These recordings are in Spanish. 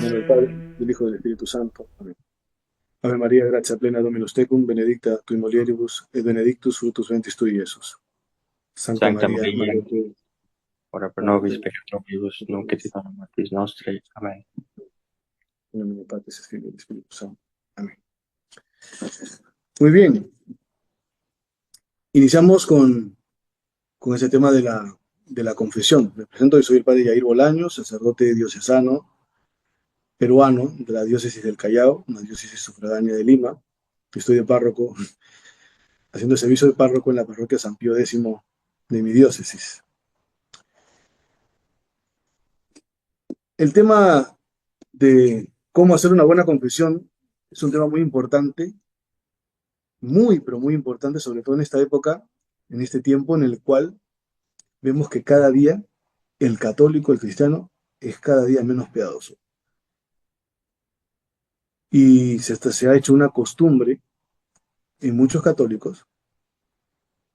En nombre del Padre, del Hijo y del Espíritu Santo. Amén. Ave María, gracia plena, Dominus tecum, benedicta tui mulieribus, et benedictus fructus ventris tui, Iesus. Sancta Sancta María, Maria, Madre Dei, ora pro ora nobis pro peccatoribus, nunc et nobis, in hora mortis nostre. Amen. en nombre del Padre, del Hijo y del Espíritu Santo. Amén. Muy bien, iniciamos con ese tema de la confesión. Me presento, yo soy el Padre Yair Bolaños, sacerdote diocesano peruano de la diócesis del Callao, una diócesis sufragánea de Lima. Estoy de párroco, haciendo servicio de párroco en la parroquia San Pío X de mi diócesis. El tema de cómo hacer una buena confesión es un tema muy importante, muy, pero muy importante, sobre todo en esta época, en este tiempo en el cual vemos que cada día el católico, el cristiano, es cada día menos piadoso. Y se ha hecho una costumbre en muchos católicos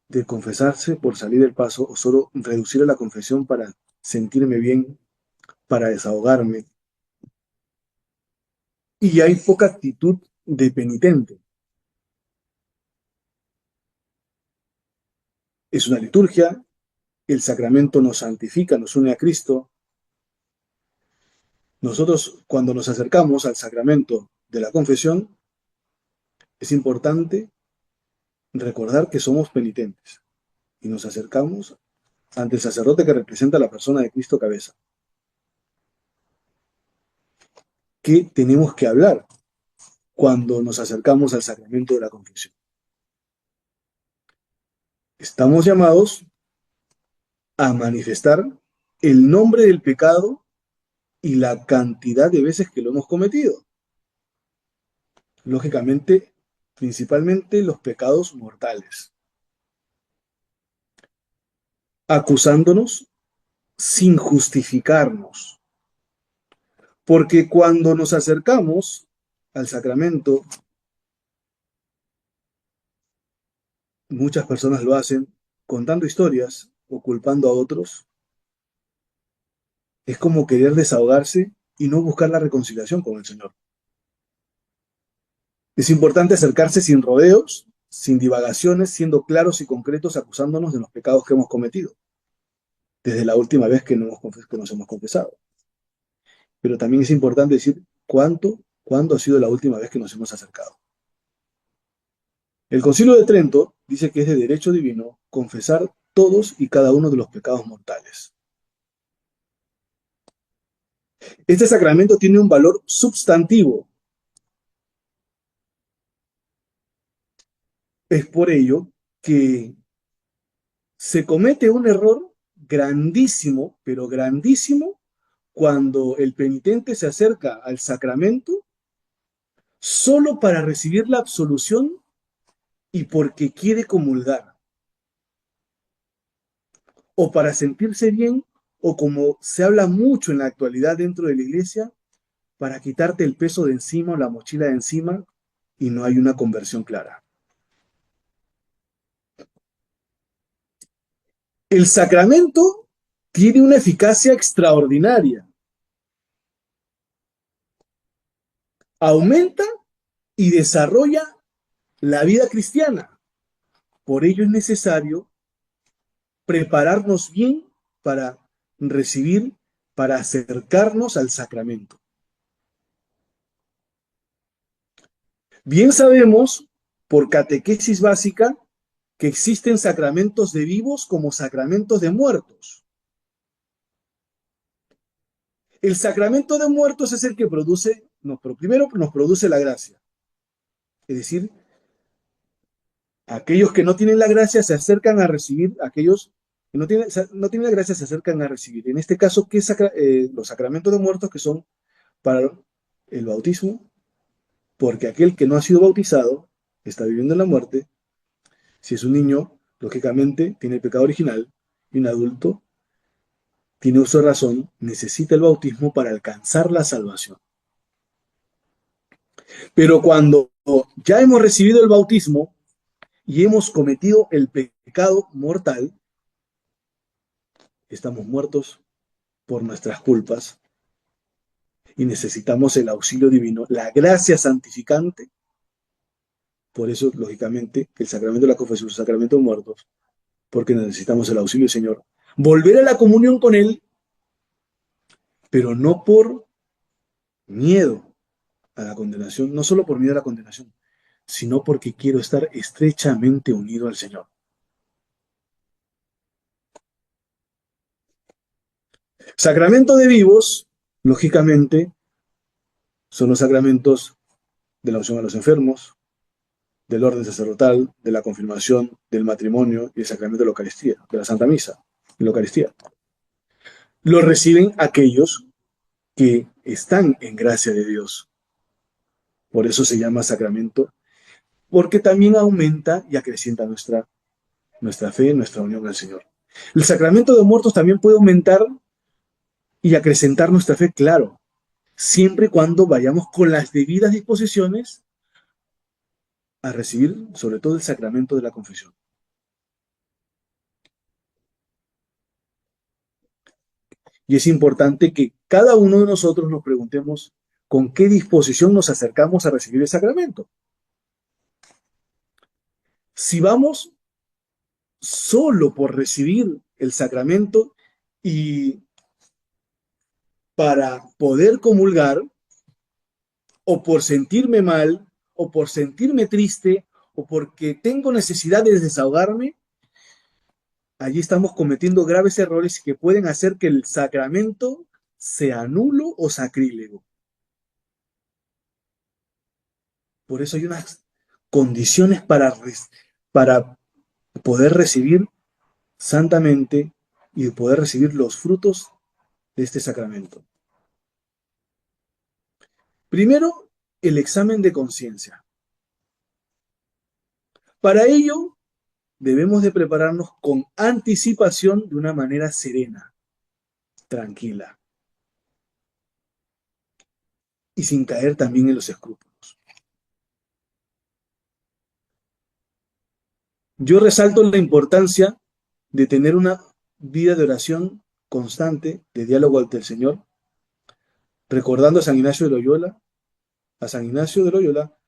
de confesarse por salir del paso o solo reducir a la confesión para sentirme bien, para desahogarme. Y hay poca actitud de penitente. Es una liturgia, el sacramento nos santifica, nos une a Cristo. Nosotros, cuando nos acercamos al sacramento de la confesión, es importante recordar que somos penitentes y nos acercamos ante el sacerdote que representa a la persona de Cristo cabeza. ¿Qué tenemos que hablar cuando nos acercamos al sacramento de la confesión? Estamos llamados a manifestar el nombre del pecado y la cantidad de veces que lo hemos cometido. Lógicamente, principalmente los pecados mortales, acusándonos sin justificarnos. Porque cuando nos acercamos al sacramento, muchas personas lo hacen contando historias o culpando a otros. Es como querer desahogarse y no buscar la reconciliación con el Señor. Es importante acercarse sin rodeos, sin divagaciones, siendo claros y concretos, acusándonos de los pecados que hemos cometido, desde la última vez que nos hemos confesado. Pero también es importante decir cuándo ha sido la última vez que nos hemos acercado. El Concilio de Trento dice que es de derecho divino confesar todos y cada uno de los pecados mortales. Este sacramento tiene un valor substantivo. Es por ello que se comete un error grandísimo, pero grandísimo, cuando el penitente se acerca al sacramento solo para recibir la absolución y porque quiere comulgar, o para sentirse bien, o como se habla mucho en la actualidad dentro de la iglesia, para quitarte el peso de encima o la mochila de encima y no hay una conversión clara. El sacramento tiene una eficacia extraordinaria. Aumenta y desarrolla la vida cristiana. Por ello es necesario prepararnos bien para recibir, para acercarnos al sacramento. Bien sabemos, por catequesis básica, que existen sacramentos de vivos como sacramentos de muertos. El sacramento de muertos es el que produce, no, pero primero nos produce la gracia. Es decir, aquellos que no tienen la gracia se acercan a recibir, aquellos que no tienen la gracia se acercan a recibir. En este caso, los sacramentos de muertos que son para el bautismo, porque aquel que no ha sido bautizado está viviendo en la muerte. Si es un niño, lógicamente tiene el pecado original, y un adulto tiene uso de razón, necesita el bautismo para alcanzar la salvación. Pero cuando ya hemos recibido el bautismo y hemos cometido el pecado mortal, estamos muertos por nuestras culpas y necesitamos el auxilio divino, la gracia santificante. Por eso, lógicamente, el sacramento de la confesión es un sacramento de muertos, porque necesitamos el auxilio del Señor. Volver a la comunión con Él, pero no por miedo a la condenación, no solo por miedo a la condenación, sino porque quiero estar estrechamente unido al Señor. Sacramento de vivos, lógicamente, son los sacramentos de la unción a los enfermos, del orden sacerdotal, de la confirmación, del matrimonio y el sacramento de la Eucaristía, de la Santa Misa, de la Eucaristía. Lo reciben aquellos que están en gracia de Dios. Por eso se llama sacramento, porque también aumenta y acrecienta nuestra fe, nuestra unión al Señor. El sacramento de muertos también puede aumentar y acrecentar nuestra fe, claro, siempre y cuando vayamos con las debidas disposiciones a recibir, sobre todo, el sacramento de la confesión. Y es importante que cada uno de nosotros nos preguntemos con qué disposición nos acercamos a recibir el sacramento. Si vamos solo por recibir el sacramento y para poder comulgar, o por sentirme mal, o por sentirme triste, o porque tengo necesidad de desahogarme, allí estamos cometiendo graves errores que pueden hacer que el sacramento sea nulo o sacrílego. Por eso hay unas condiciones para poder recibir santamente y poder recibir los frutos de este sacramento. Primero, el examen de conciencia. Para ello, debemos de prepararnos con anticipación de una manera serena, tranquila y sin caer también en los escrúpulos. Yo resalto la importancia de tener una vida de oración constante, de diálogo ante el Señor, recordando a San Ignacio de Loyola. A San Ignacio de Loyola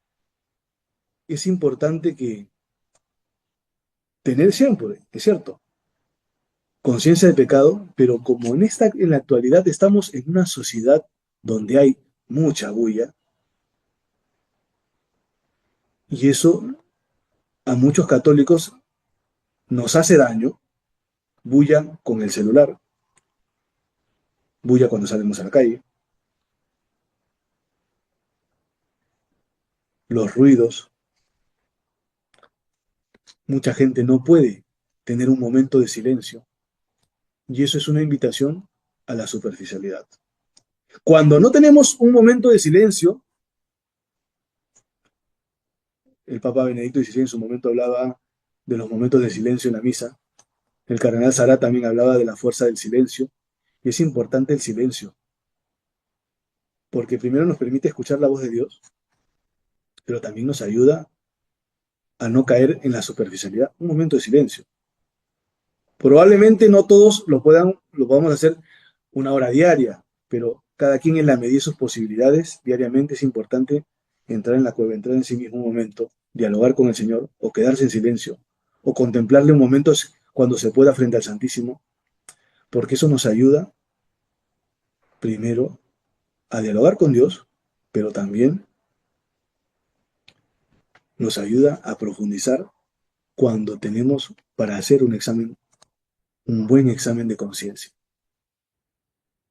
es importante que tener siempre, es cierto, conciencia de pecado, pero como en la actualidad estamos en una sociedad donde hay mucha bulla, y eso a muchos católicos nos hace daño, bulla con el celular, bulla cuando salimos a la calle, los ruidos, mucha gente no puede tener un momento de silencio, y eso es una invitación a la superficialidad. Cuando no tenemos un momento de silencio, el Papa Benedicto XVI en su momento hablaba de los momentos de silencio en la misa, el cardenal Sará también hablaba de la fuerza del silencio, y es importante el silencio, porque primero nos permite escuchar la voz de Dios, pero también nos ayuda a no caer en la superficialidad. Un momento de silencio. Probablemente no todos lo podamos hacer una hora diaria, pero cada quien en la medida de sus posibilidades, diariamente es importante entrar en la cueva, entrar en sí mismo un momento, dialogar con el Señor, o quedarse en silencio, o contemplarle un momento cuando se pueda frente al Santísimo, porque eso nos ayuda primero a dialogar con Dios, pero también nos ayuda a profundizar cuando tenemos para hacer un buen examen de conciencia.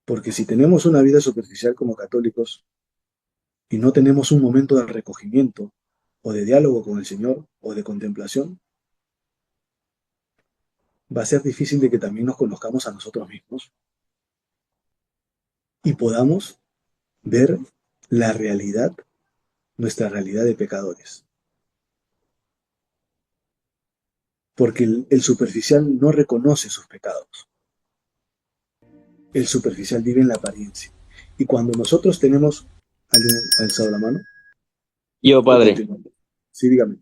Porque si tenemos una vida superficial como católicos y no tenemos un momento de recogimiento o de diálogo con el Señor o de contemplación, va a ser difícil de que también nos conozcamos a nosotros mismos y podamos ver la realidad, nuestra realidad de pecadores. Porque el superficial no reconoce sus pecados. El superficial vive en la apariencia. Y cuando nosotros tenemos... ¿Alguien ha alzado la mano? Yo, ¿O padre, continuamos? Sí, dígame.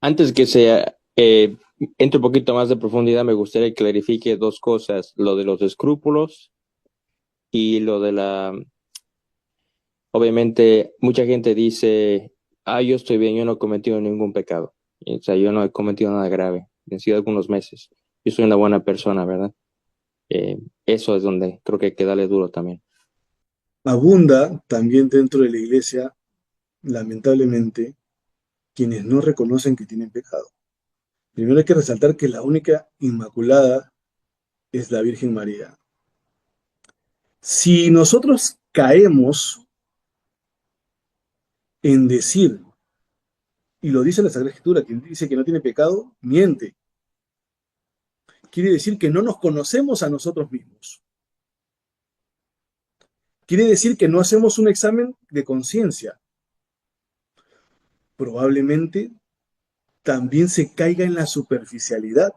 antes que sea entre un poquito más de profundidad, me gustaría que clarifique dos cosas, lo de los escrúpulos Y lo de la, obviamente, mucha gente dice, yo estoy bien, yo no he cometido ningún pecado. O sea, yo no he cometido nada grave. Han sido algunos meses. Yo soy una buena persona, ¿verdad? Eso es donde creo que hay que darle duro también. Abunda también dentro de la iglesia, lamentablemente, quienes no reconocen que tienen pecado. Primero hay que resaltar que la única inmaculada es la Virgen María. Si nosotros caemos en decir, y lo dice la Sagrada Escritura, quien dice que no tiene pecado, miente. Quiere decir que no nos conocemos a nosotros mismos. Quiere decir que no hacemos un examen de conciencia. Probablemente también se caiga en la superficialidad.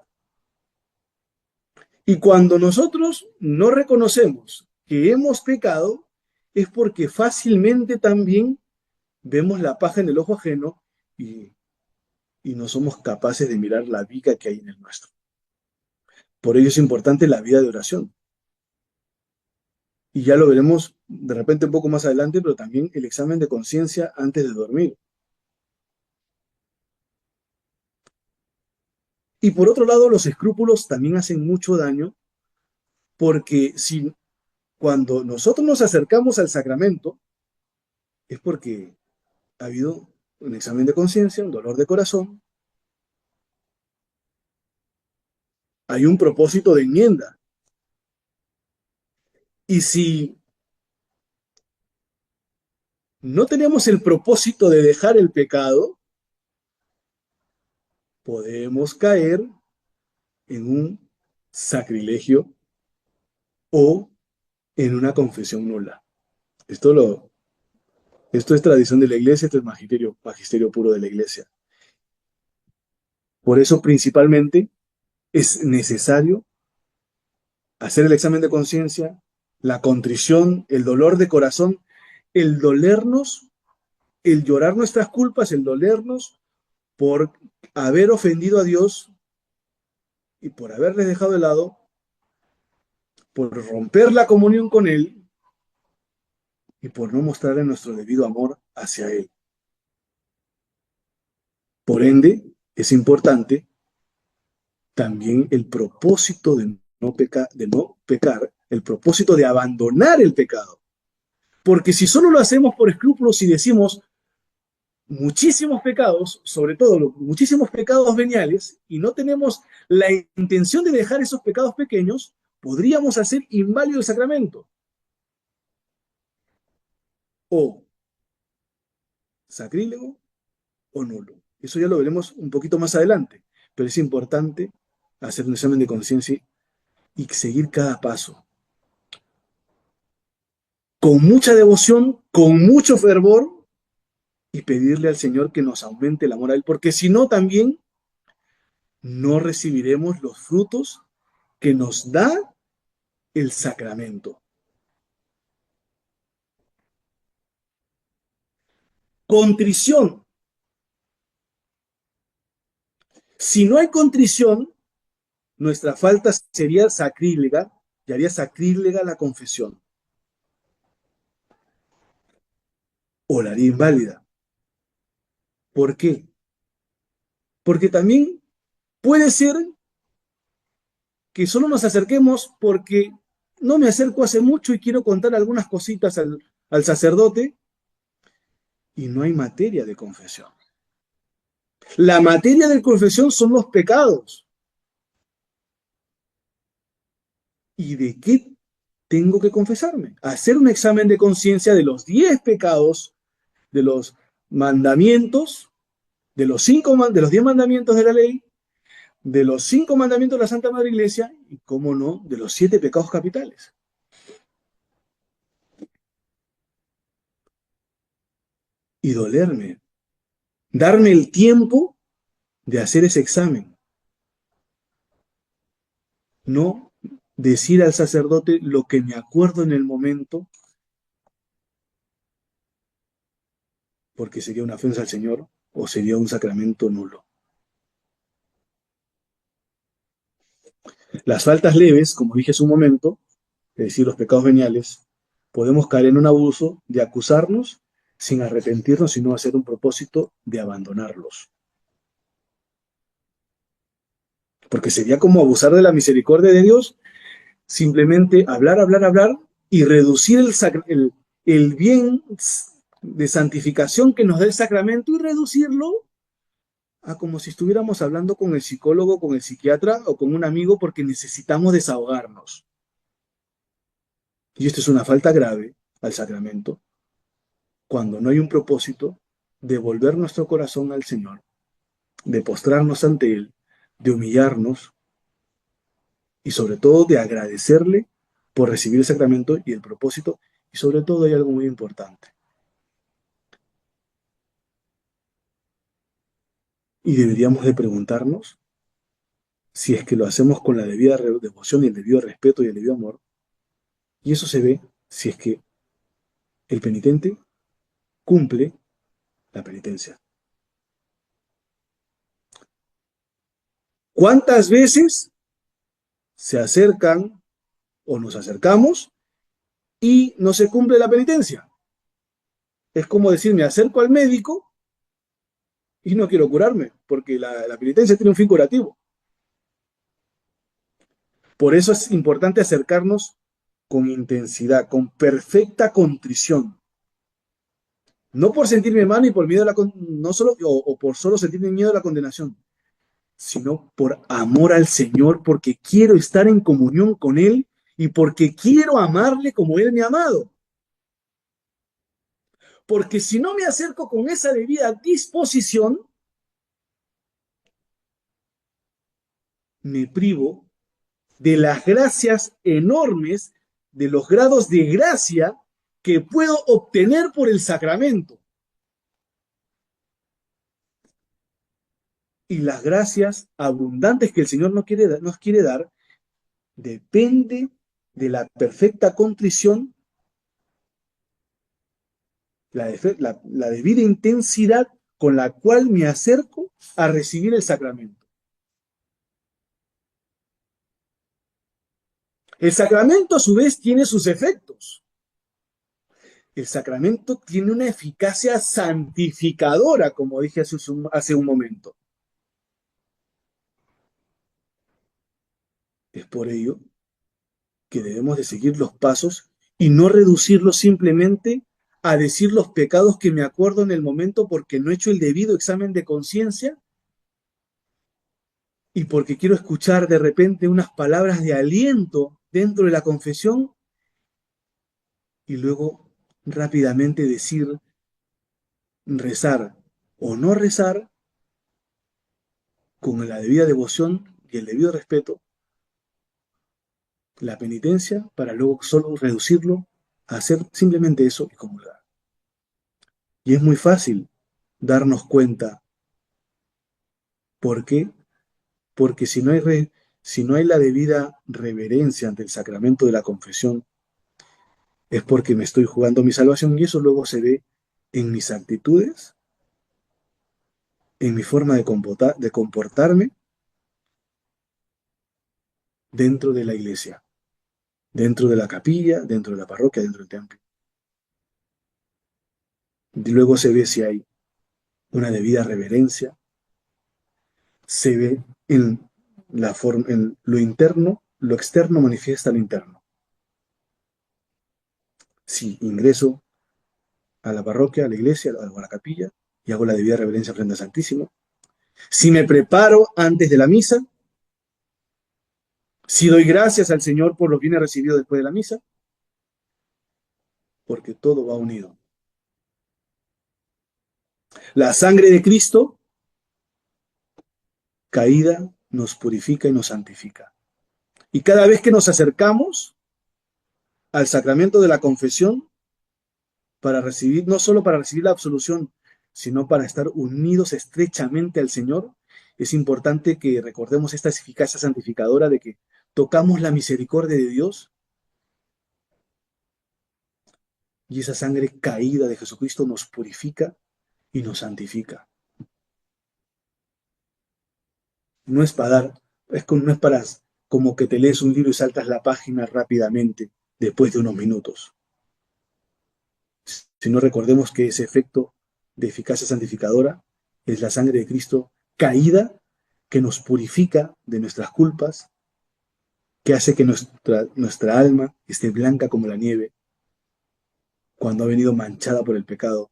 Y cuando nosotros no reconocemos que hemos pecado, es porque fácilmente también vemos la paja en el ojo ajeno y, y no somos capaces de mirar la viga que hay en el nuestro. Por ello es importante la vida de oración. Y ya lo veremos de repente un poco más adelante, pero también el examen de conciencia antes de dormir. Y por otro lado, los escrúpulos también hacen mucho daño porque si cuando nosotros nos acercamos al sacramento es porque ha habido un examen de conciencia, un dolor de corazón, hay un propósito de enmienda. Y si no tenemos el propósito de dejar el pecado, podemos caer en un sacrilegio o en una confesión nula. Esto, esto es tradición de la iglesia, esto es magisterio, magisterio puro de la iglesia. Por eso principalmente es necesario hacer el examen de conciencia, la contrición, el dolor de corazón, el dolernos, el llorar nuestras culpas, el dolernos por haber ofendido a Dios y por haberles dejado de lado, por romper la comunión con Él y por no mostrarle nuestro debido amor hacia Él. Por ende, es importante también el propósito de no pecar, el propósito de abandonar el pecado. Porque si solo lo hacemos por escrúpulos y decimos muchísimos pecados, sobre todo muchísimos pecados veniales, y no tenemos la intención de dejar esos pecados pequeños, podríamos hacer inválido el sacramento. O sacrílego o nulo. Eso ya lo veremos un poquito más adelante, pero es importante hacer un examen de conciencia y seguir cada paso con mucha devoción, con mucho fervor y pedirle al Señor que nos aumente el amor a Él, porque si no también no recibiremos los frutos que nos da el sacramento. Contrición. Si no hay contrición, nuestra falta sería sacrílega y haría sacrílega la confesión o la haría inválida. ¿Por qué? Porque también puede ser que solo nos acerquemos porque no me acerco hace mucho y quiero contar algunas cositas al sacerdote y no hay materia de confesión. La materia de confesión son los pecados. ¿Y de qué tengo que confesarme? Hacer un examen de conciencia de los 10 pecados, de los mandamientos, de los 10 mandamientos de la ley, de los 5 mandamientos de la Santa Madre Iglesia y, cómo no, de los 7 pecados capitales. Y dolerme, darme el tiempo de hacer ese examen. No decir al sacerdote lo que me acuerdo en el momento, porque sería una ofensa al Señor o sería un sacramento nulo. Las faltas leves, como dije hace un momento, es decir, los pecados veniales, podemos caer en un abuso de acusarnos sin arrepentirnos, sino hacer un propósito de abandonarlos. Porque sería como abusar de la misericordia de Dios, simplemente hablar, hablar, hablar y reducir el bien de santificación que nos da el sacramento y reducirlo a como si estuviéramos hablando con el psicólogo, con el psiquiatra o con un amigo porque necesitamos desahogarnos. Y esto es una falta grave al sacramento cuando no hay un propósito de volver nuestro corazón al Señor, de postrarnos ante Él, de humillarnos y sobre todo de agradecerle por recibir el sacramento y el propósito. Y sobre todo hay algo muy importante. Y deberíamos de preguntarnos si es que lo hacemos con la debida devoción y el debido respeto y el debido amor. Y eso se ve si es que el penitente cumple la penitencia. ¿Cuántas veces se acercan o nos acercamos y no se cumple la penitencia? Es como decir, me acerco al médico y no quiero curarme, porque la penitencia tiene un fin curativo. Por eso es importante acercarnos con intensidad, con perfecta contrición. No por sentirme mal ni por miedo a no solo, o por solo sentirme miedo a la condenación, sino por amor al Señor, porque quiero estar en comunión con Él y porque quiero amarle como Él me ha amado. Porque si no me acerco con esa debida disposición, me privo de las gracias enormes, de los grados de gracia que puedo obtener por el sacramento. Y las gracias abundantes que el Señor nos quiere dar depende de la perfecta contrición, la debida intensidad con la cual me acerco a recibir el sacramento. El sacramento a su vez tiene sus efectos. El sacramento tiene una eficacia santificadora, como dije hace un momento. Es por ello que debemos de seguir los pasos y no reducirlos simplemente a decir los pecados que me acuerdo en el momento porque no he hecho el debido examen de conciencia y porque quiero escuchar de repente unas palabras de aliento dentro de la confesión y luego rápidamente decir, rezar o no rezar con la debida devoción y el debido respeto la penitencia para luego solo reducirlo a hacer simplemente eso y comulgar. Y es muy fácil darnos cuenta. ¿Por qué? Porque si no hay la debida reverencia ante el sacramento de la confesión, es porque me estoy jugando mi salvación y eso luego se ve en mis actitudes, en mi forma de comportarme dentro de la iglesia, dentro de la capilla, dentro de la parroquia, dentro del templo. Y luego se ve si hay una debida reverencia, se ve en lo interno, lo externo manifiesta lo interno. Si ingreso a la parroquia, a la iglesia, a la capilla y hago la debida reverencia frente al Santísimo. Si me preparo antes de la misa, si doy gracias al Señor por los bienes recibidos después de la misa, porque todo va unido. La sangre de Cristo caída nos purifica y nos santifica. Y cada vez que nos acercamos al sacramento de la confesión, para recibir, no solo para recibir la absolución, sino para estar unidos estrechamente al Señor, es importante que recordemos esta eficacia santificadora de que tocamos la misericordia de Dios y esa sangre caída de Jesucristo nos purifica y nos santifica. No es para dar, no es para como que te lees un libro y saltas la página rápidamente después de unos minutos. Si no, recordemos que ese efecto de eficacia santificadora es la sangre de Cristo caída que nos purifica de nuestras culpas, que hace que nuestra alma esté blanca como la nieve cuando ha venido manchada por el pecado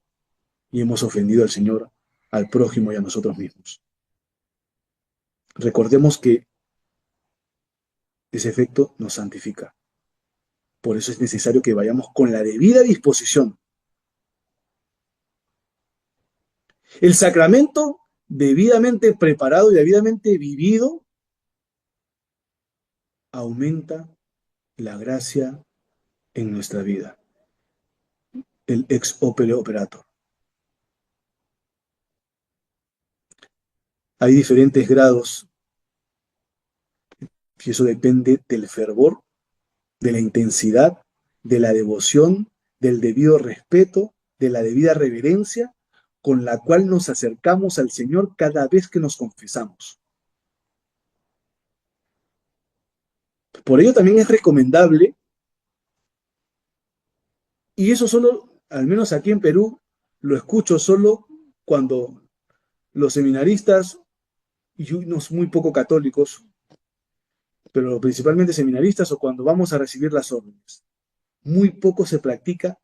y hemos ofendido al Señor, al prójimo y a nosotros mismos. Recordemos que ese efecto nos santifica. Por eso es necesario que vayamos con la debida disposición. El sacramento debidamente preparado y debidamente vivido aumenta la gracia en nuestra vida. El ex opere operator. Hay diferentes grados y eso depende del fervor, de la intensidad, de la devoción, del debido respeto, de la debida reverencia con la cual nos acercamos al Señor cada vez que nos confesamos. Por ello también es recomendable, y eso solo, al menos aquí en Perú, lo escucho solo cuando los seminaristas y unos muy poco católicos, pero principalmente seminaristas o cuando vamos a recibir las órdenes. Muy poco se practica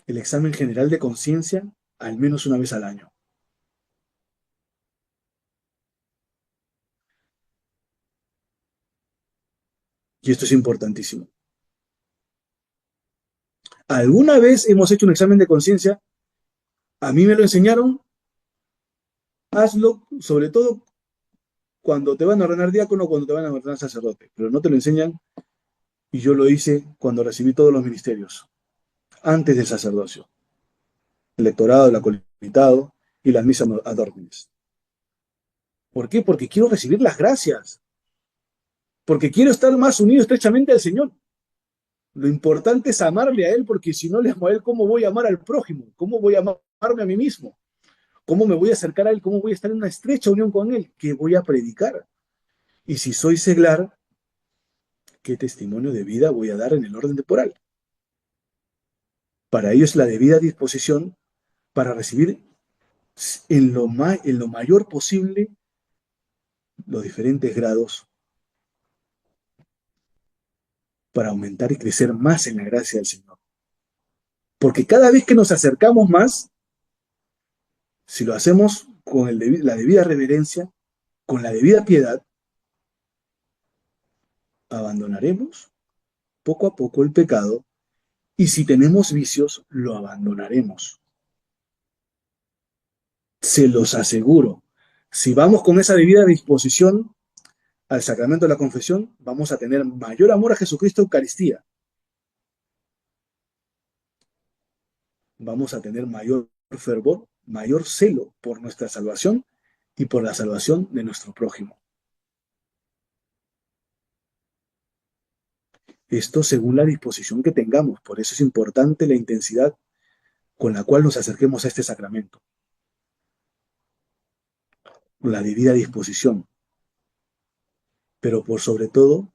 el examen general de conciencia al menos una vez al año. Y esto es importantísimo. ¿Alguna vez hemos hecho un examen de conciencia? A mí me lo enseñaron, hazlo sobre todo cuando te van a ordenar diácono o cuando te van a ordenar sacerdote, pero no te lo enseñan y yo lo hice cuando recibí todos los ministerios, antes del sacerdocio, el lectorado, el acolitado y las misas ad ordines. ¿Por qué? Porque quiero recibir las gracias, porque quiero estar más unido estrechamente al Señor. Lo importante es amarle a Él, porque si no le amo a Él, ¿cómo voy a amar al prójimo? ¿Cómo voy a amarme a mí mismo? ¿Cómo me voy a acercar a Él? ¿Cómo voy a estar en una estrecha unión con Él? ¿Qué voy a predicar? Y si soy seglar, ¿qué testimonio de vida voy a dar en el orden temporal? Para ello es la debida disposición para recibir en lo mayor posible los diferentes grados para aumentar y crecer más en la gracia del Señor. Porque cada vez que nos acercamos más, si lo hacemos con la debida reverencia, con la debida piedad, abandonaremos poco a poco el pecado y si tenemos vicios, lo abandonaremos. Se los aseguro. Si vamos con esa debida disposición al sacramento de la confesión, vamos a tener mayor amor a Jesucristo Eucaristía. Vamos a tener mayor fervor, mayor celo por nuestra salvación y por la salvación de nuestro prójimo. Esto según la disposición que tengamos. Por eso es importante la intensidad con la cual nos acerquemos a este sacramento. La debida disposición. Pero por sobre todo,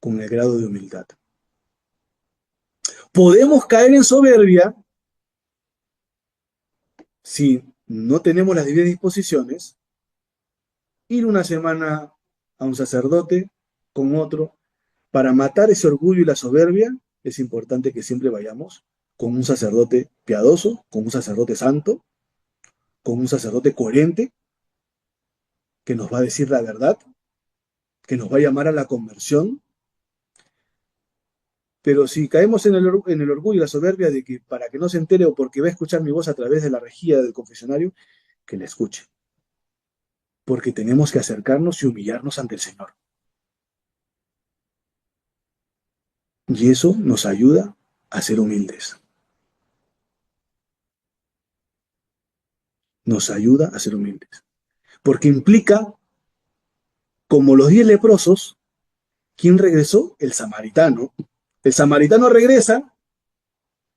con el grado de humildad. Podemos caer en soberbia si no tenemos las debidas disposiciones, ir una semana a un sacerdote con otro. Para matar ese orgullo y la soberbia, es importante que siempre vayamos con un sacerdote piadoso, con un sacerdote santo, con un sacerdote coherente, que nos va a decir la verdad, que nos va a llamar a la conversión. Pero si caemos en el orgullo y la soberbia de que para que no se entere o porque va a escuchar mi voz a través de la rejilla del confesionario, que la escuche. Porque tenemos que acercarnos y humillarnos ante el Señor. Y eso nos ayuda a ser humildes. Nos ayuda a ser humildes. Porque implica, como los 10 leprosos, ¿quién regresó? El samaritano. El samaritano regresa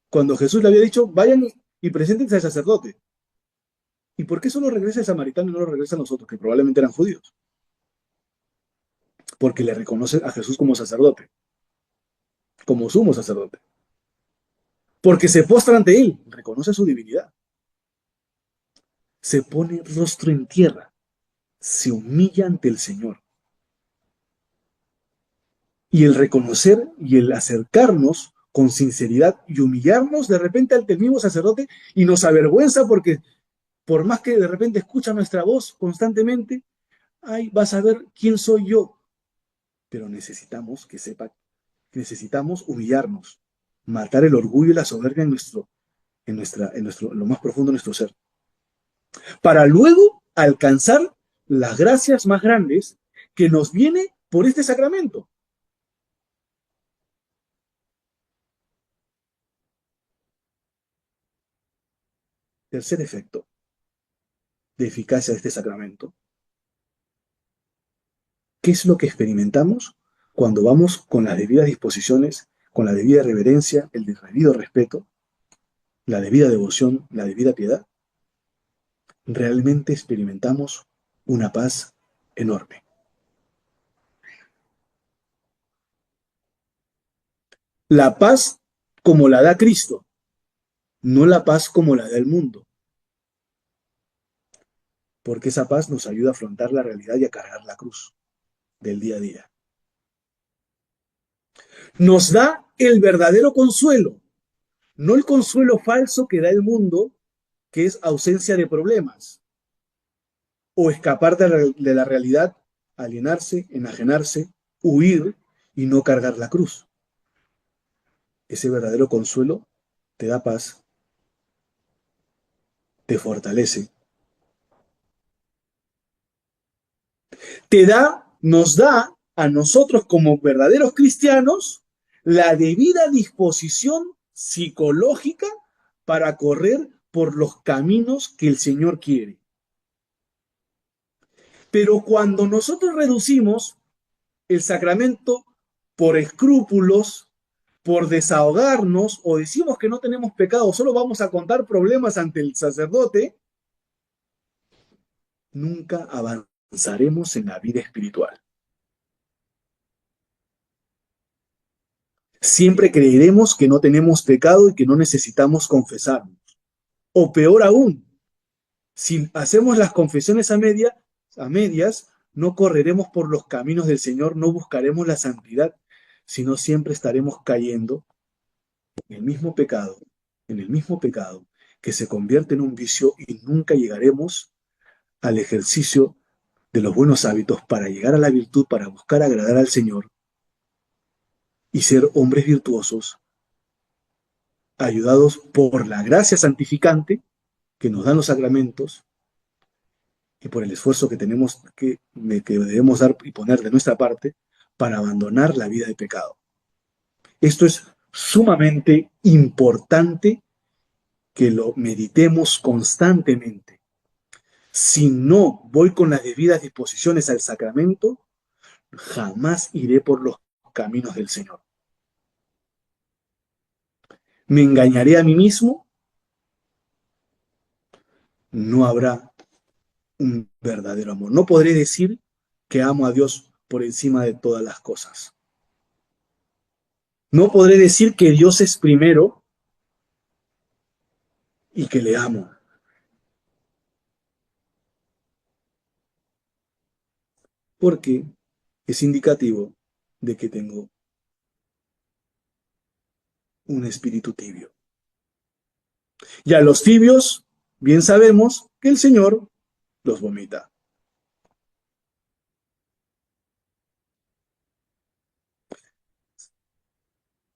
cuando Jesús le había dicho, vayan y preséntense al sacerdote. ¿Y por qué solo regresa el samaritano y no lo regresan nosotros, que probablemente eran judíos? Porque le reconocen a Jesús como sacerdote. como sumo sacerdote, porque se postra ante él, reconoce su divinidad, se pone rostro en tierra, se humilla ante el Señor. Y el reconocer y el acercarnos con sinceridad y humillarnos de repente ante el mismo sacerdote y nos avergüenza porque por más que de repente escucha nuestra voz constantemente, ay, vas a ver quién soy yo. Pero necesitamos que sepa, necesitamos humillarnos, matar el orgullo y la soberbia en lo más profundo de nuestro ser, para luego alcanzar las gracias más grandes que nos viene por este sacramento. Tercer efecto de eficacia de este sacramento. ¿Qué es lo que experimentamos cuando vamos con las debidas disposiciones, con la debida reverencia, el debido respeto, la debida devoción, la debida piedad? Realmente experimentamos una paz enorme. La paz como la da Cristo, no la paz como la da el mundo, porque esa paz nos ayuda a afrontar la realidad y a cargar la cruz del día a día. Nos da el verdadero consuelo, no el consuelo falso que da el mundo, que es ausencia de problemas, o escapar de la realidad, alienarse, enajenarse, huir y no cargar la cruz. Ese verdadero consuelo te da paz, te fortalece, te da, nos da a nosotros como verdaderos cristianos la debida disposición psicológica para correr por los caminos que el Señor quiere. Pero cuando nosotros reducimos el sacramento por escrúpulos, por desahogarnos o decimos que no tenemos pecado, solo vamos a contar problemas ante el sacerdote, nunca avanzaremos en la vida espiritual. Siempre creeremos que no tenemos pecado y que no necesitamos confesarnos. O peor aún, si hacemos las confesiones a medias, no correremos por los caminos del Señor, no buscaremos la santidad, sino siempre estaremos cayendo en el mismo pecado, en el mismo pecado, que se convierte en un vicio y nunca llegaremos al ejercicio de los buenos hábitos para llegar a la virtud, para buscar agradar al Señor y ser hombres virtuosos, ayudados por la gracia santificante que nos dan los sacramentos y por el esfuerzo que tenemos que debemos dar y poner de nuestra parte para abandonar la vida de pecado. Esto es sumamente importante que lo meditemos constantemente. Si no voy con las debidas disposiciones al sacramento, jamás iré por los caminos del Señor. Me engañaré a mí mismo, no habrá un verdadero amor. No podré decir que amo a Dios por encima de todas las cosas. No podré decir que Dios es primero y que le amo, porque es indicativo de que tengo un espíritu tibio. Y a los tibios, bien sabemos que el Señor los vomita.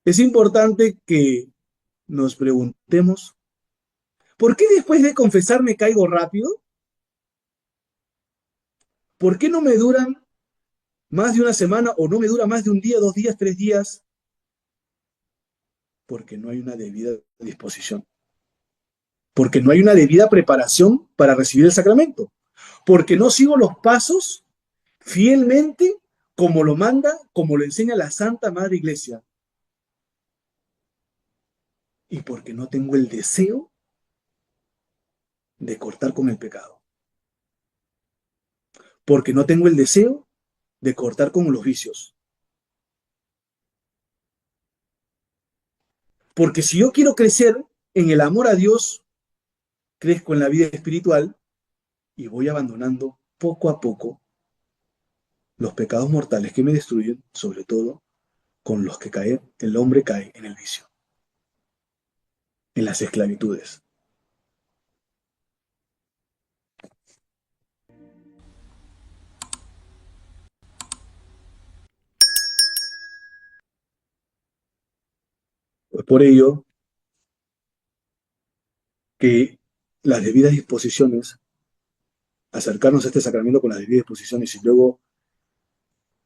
Es importante que nos preguntemos, ¿por qué después de confesar me caigo rápido? ¿Por qué no me duran más de una semana o no me dura más de un día, 2 días, 3 días? Porque no hay una debida disposición, porque no hay una debida preparación para recibir el sacramento, porque no sigo los pasos fielmente como lo manda, como lo enseña la Santa Madre Iglesia, y porque no tengo el deseo de cortar con el pecado, porque no tengo el deseo de cortar con los vicios, Porque si yo quiero crecer en el amor a Dios, crezco en la vida espiritual y voy abandonando poco a poco los pecados mortales que me destruyen, sobre todo con los que el hombre cae en el vicio, en las esclavitudes. Pues por ello que las debidas disposiciones, acercarnos a este sacramento con las debidas disposiciones y luego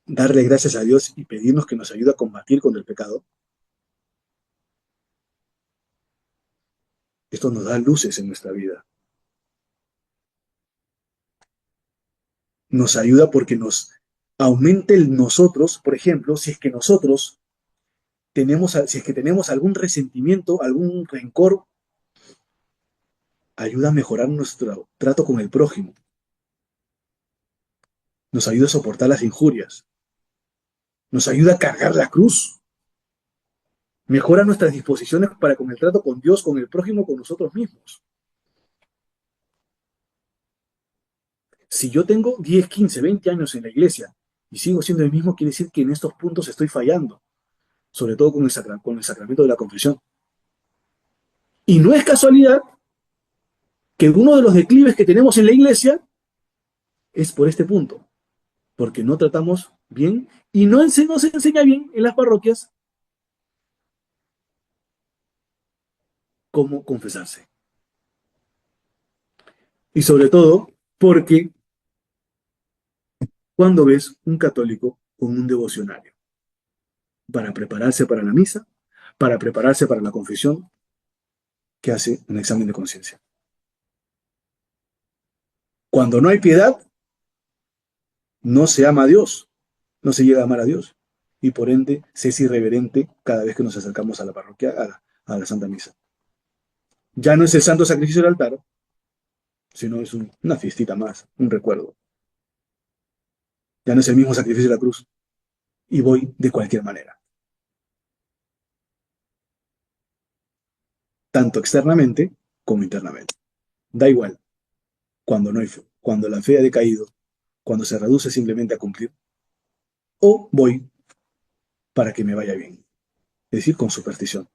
darle gracias a Dios y pedirnos que nos ayude a combatir contra el pecado, esto nos da luces en nuestra vida. Nos ayuda porque nos aumenta el nosotros, por ejemplo, si es que tenemos algún resentimiento, algún rencor, ayuda a mejorar nuestro trato con el prójimo, nos ayuda a soportar las injurias, nos ayuda a cargar la cruz, mejora nuestras disposiciones para con el trato con Dios, con el prójimo, con nosotros mismos. Si yo tengo 10, 15, 20 años en la iglesia y sigo siendo el mismo, quiere decir que en estos puntos estoy fallando, sobre todo con el sacramento de la confesión. Y no es casualidad que uno de los declives que tenemos en la iglesia es por este punto, porque no tratamos bien y no se enseña bien en las parroquias cómo confesarse. Y sobre todo porque cuando ves un católico con un devocionario para prepararse para la misa, para prepararse para la confesión, que hace un examen de conciencia. Cuando no hay piedad, no se ama a Dios, no se llega a amar a Dios. Y por ende, se es irreverente cada vez que nos acercamos a la parroquia, a la Santa Misa. Ya no es el santo sacrificio del altar, sino es una fiestita más, un recuerdo. Ya no es el mismo sacrificio de la cruz. Y voy de cualquier manera, tanto externamente como internamente. Da igual, cuando no hay fe, cuando la fe ha decaído, cuando se reduce simplemente a cumplir, o voy para que me vaya bien, es decir, con superstición.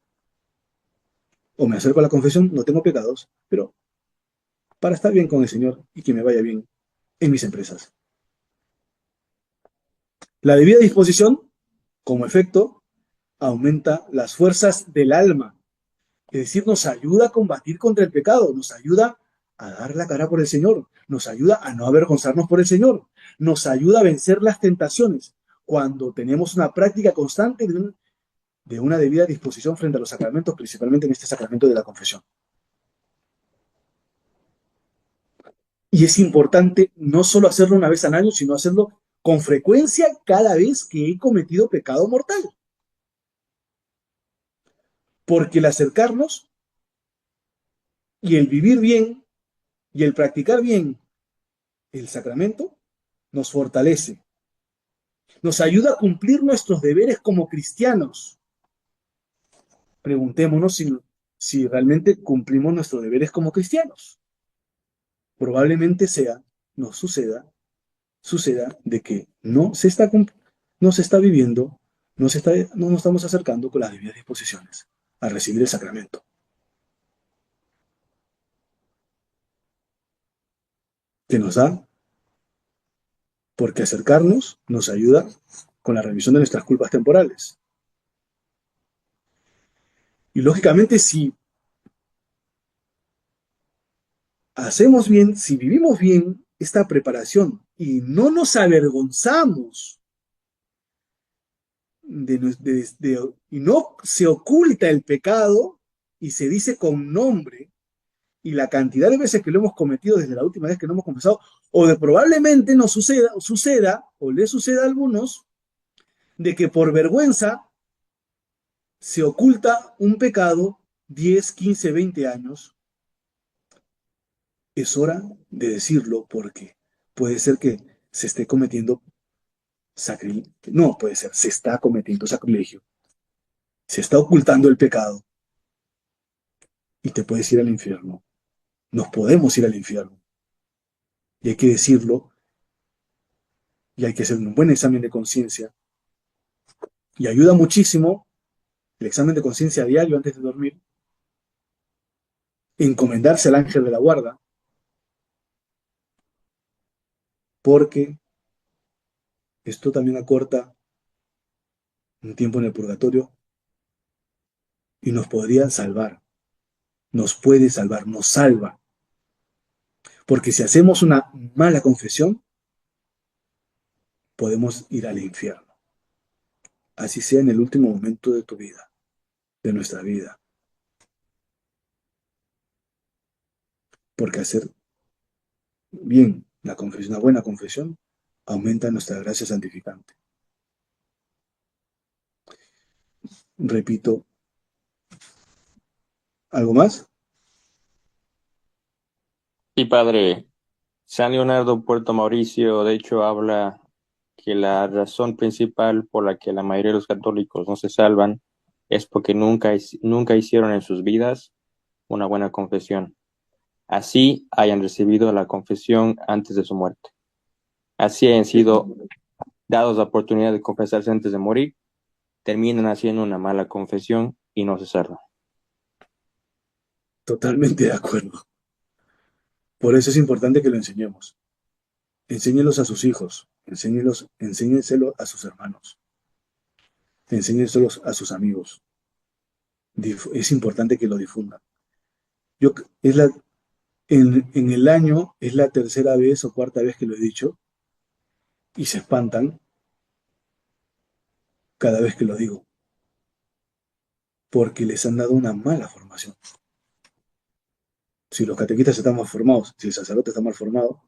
O me acerco a la confesión, no tengo pecados, pero para estar bien con el Señor y que me vaya bien en mis empresas. La debida disposición, como efecto, aumenta las fuerzas del alma, es decir, nos ayuda a combatir contra el pecado, nos ayuda a dar la cara por el Señor, nos ayuda a no avergonzarnos por el Señor, nos ayuda a vencer las tentaciones cuando tenemos una práctica constante de una debida disposición frente a los sacramentos, principalmente en este sacramento de la confesión. Y es importante no solo hacerlo una vez al año, sino hacerlo con frecuencia cada vez que he cometido pecado mortal. Porque el acercarnos y el vivir bien y el practicar bien el sacramento nos fortalece, nos ayuda a cumplir nuestros deberes como cristianos. Preguntémonos si realmente cumplimos nuestros deberes como cristianos. Probablemente nos suceda de que no se está viviendo, no nos estamos acercando con las debidas disposiciones a recibir el sacramento, que nos da, porque acercarnos nos ayuda con la remisión de nuestras culpas temporales. Y lógicamente, si hacemos bien, si vivimos bien esta preparación y no nos avergonzamos y no se oculta el pecado y se dice con nombre y la cantidad de veces que lo hemos cometido desde la última vez que no hemos confesado, o de probablemente nos suceda o le suceda a algunos, de que por vergüenza se oculta un pecado 10, 15, 20 años, es hora de decirlo porque puede ser que se esté cometiendo sacrilegio. No, puede ser, se está cometiendo sacrilegio. Se está ocultando el pecado y te puedes ir al infierno. Nos podemos ir al infierno. Y hay que decirlo, y hay que hacer un buen examen de conciencia. Y ayuda muchísimo el examen de conciencia diario antes de dormir, encomendarse al ángel de la guarda, porque esto también acorta un tiempo en el purgatorio y nos podría salvar, nos puede salvar, nos salva. Porque si hacemos una mala confesión, podemos ir al infierno. Así sea en el último momento de tu vida, de nuestra vida. Porque hacer bien la confesión, una buena confesión, aumenta nuestra gracia santificante. Repito, ¿algo más? Y padre, San Leonardo Puerto Mauricio, de hecho, habla que la razón principal por la que la mayoría de los católicos no se salvan es porque nunca hicieron en sus vidas una buena confesión. Así hayan recibido la confesión antes de su muerte. Así hayan sido dados la oportunidad de confesarse antes de morir, terminan haciendo una mala confesión y no se salvan. Totalmente de acuerdo. Por eso es importante que lo enseñemos. Enséñelos a sus hijos, enséñenselo a sus hermanos, enséñenselos a sus amigos. Es importante que lo difundan. Yo, es la, en el año es la tercera vez o cuarta vez que lo he dicho y se espantan cada vez que lo digo, porque les han dado una mala formación. Si los catequistas están mal formados, si el sacerdote está mal formado,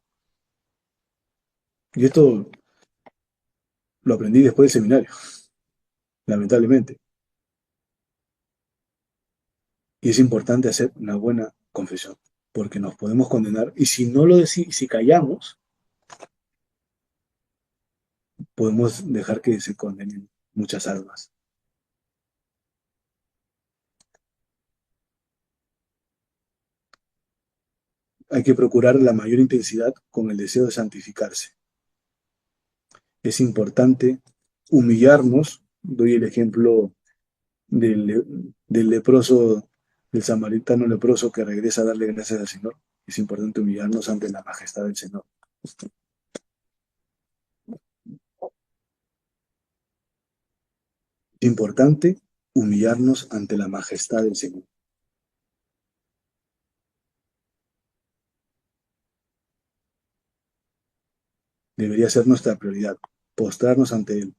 y esto lo aprendí después del seminario, lamentablemente, y es importante hacer una buena confesión, porque nos podemos condenar, y si no lo decimos, si callamos, podemos dejar que se condenen muchas almas. Hay que procurar la mayor intensidad con el deseo de santificarse. Es importante humillarnos. Doy el ejemplo del leproso, del samaritano leproso que regresa a darle gracias al Señor. Es importante humillarnos ante la majestad del Señor. Es importante humillarnos ante la majestad del Señor. Debería ser nuestra prioridad, postrarnos ante Él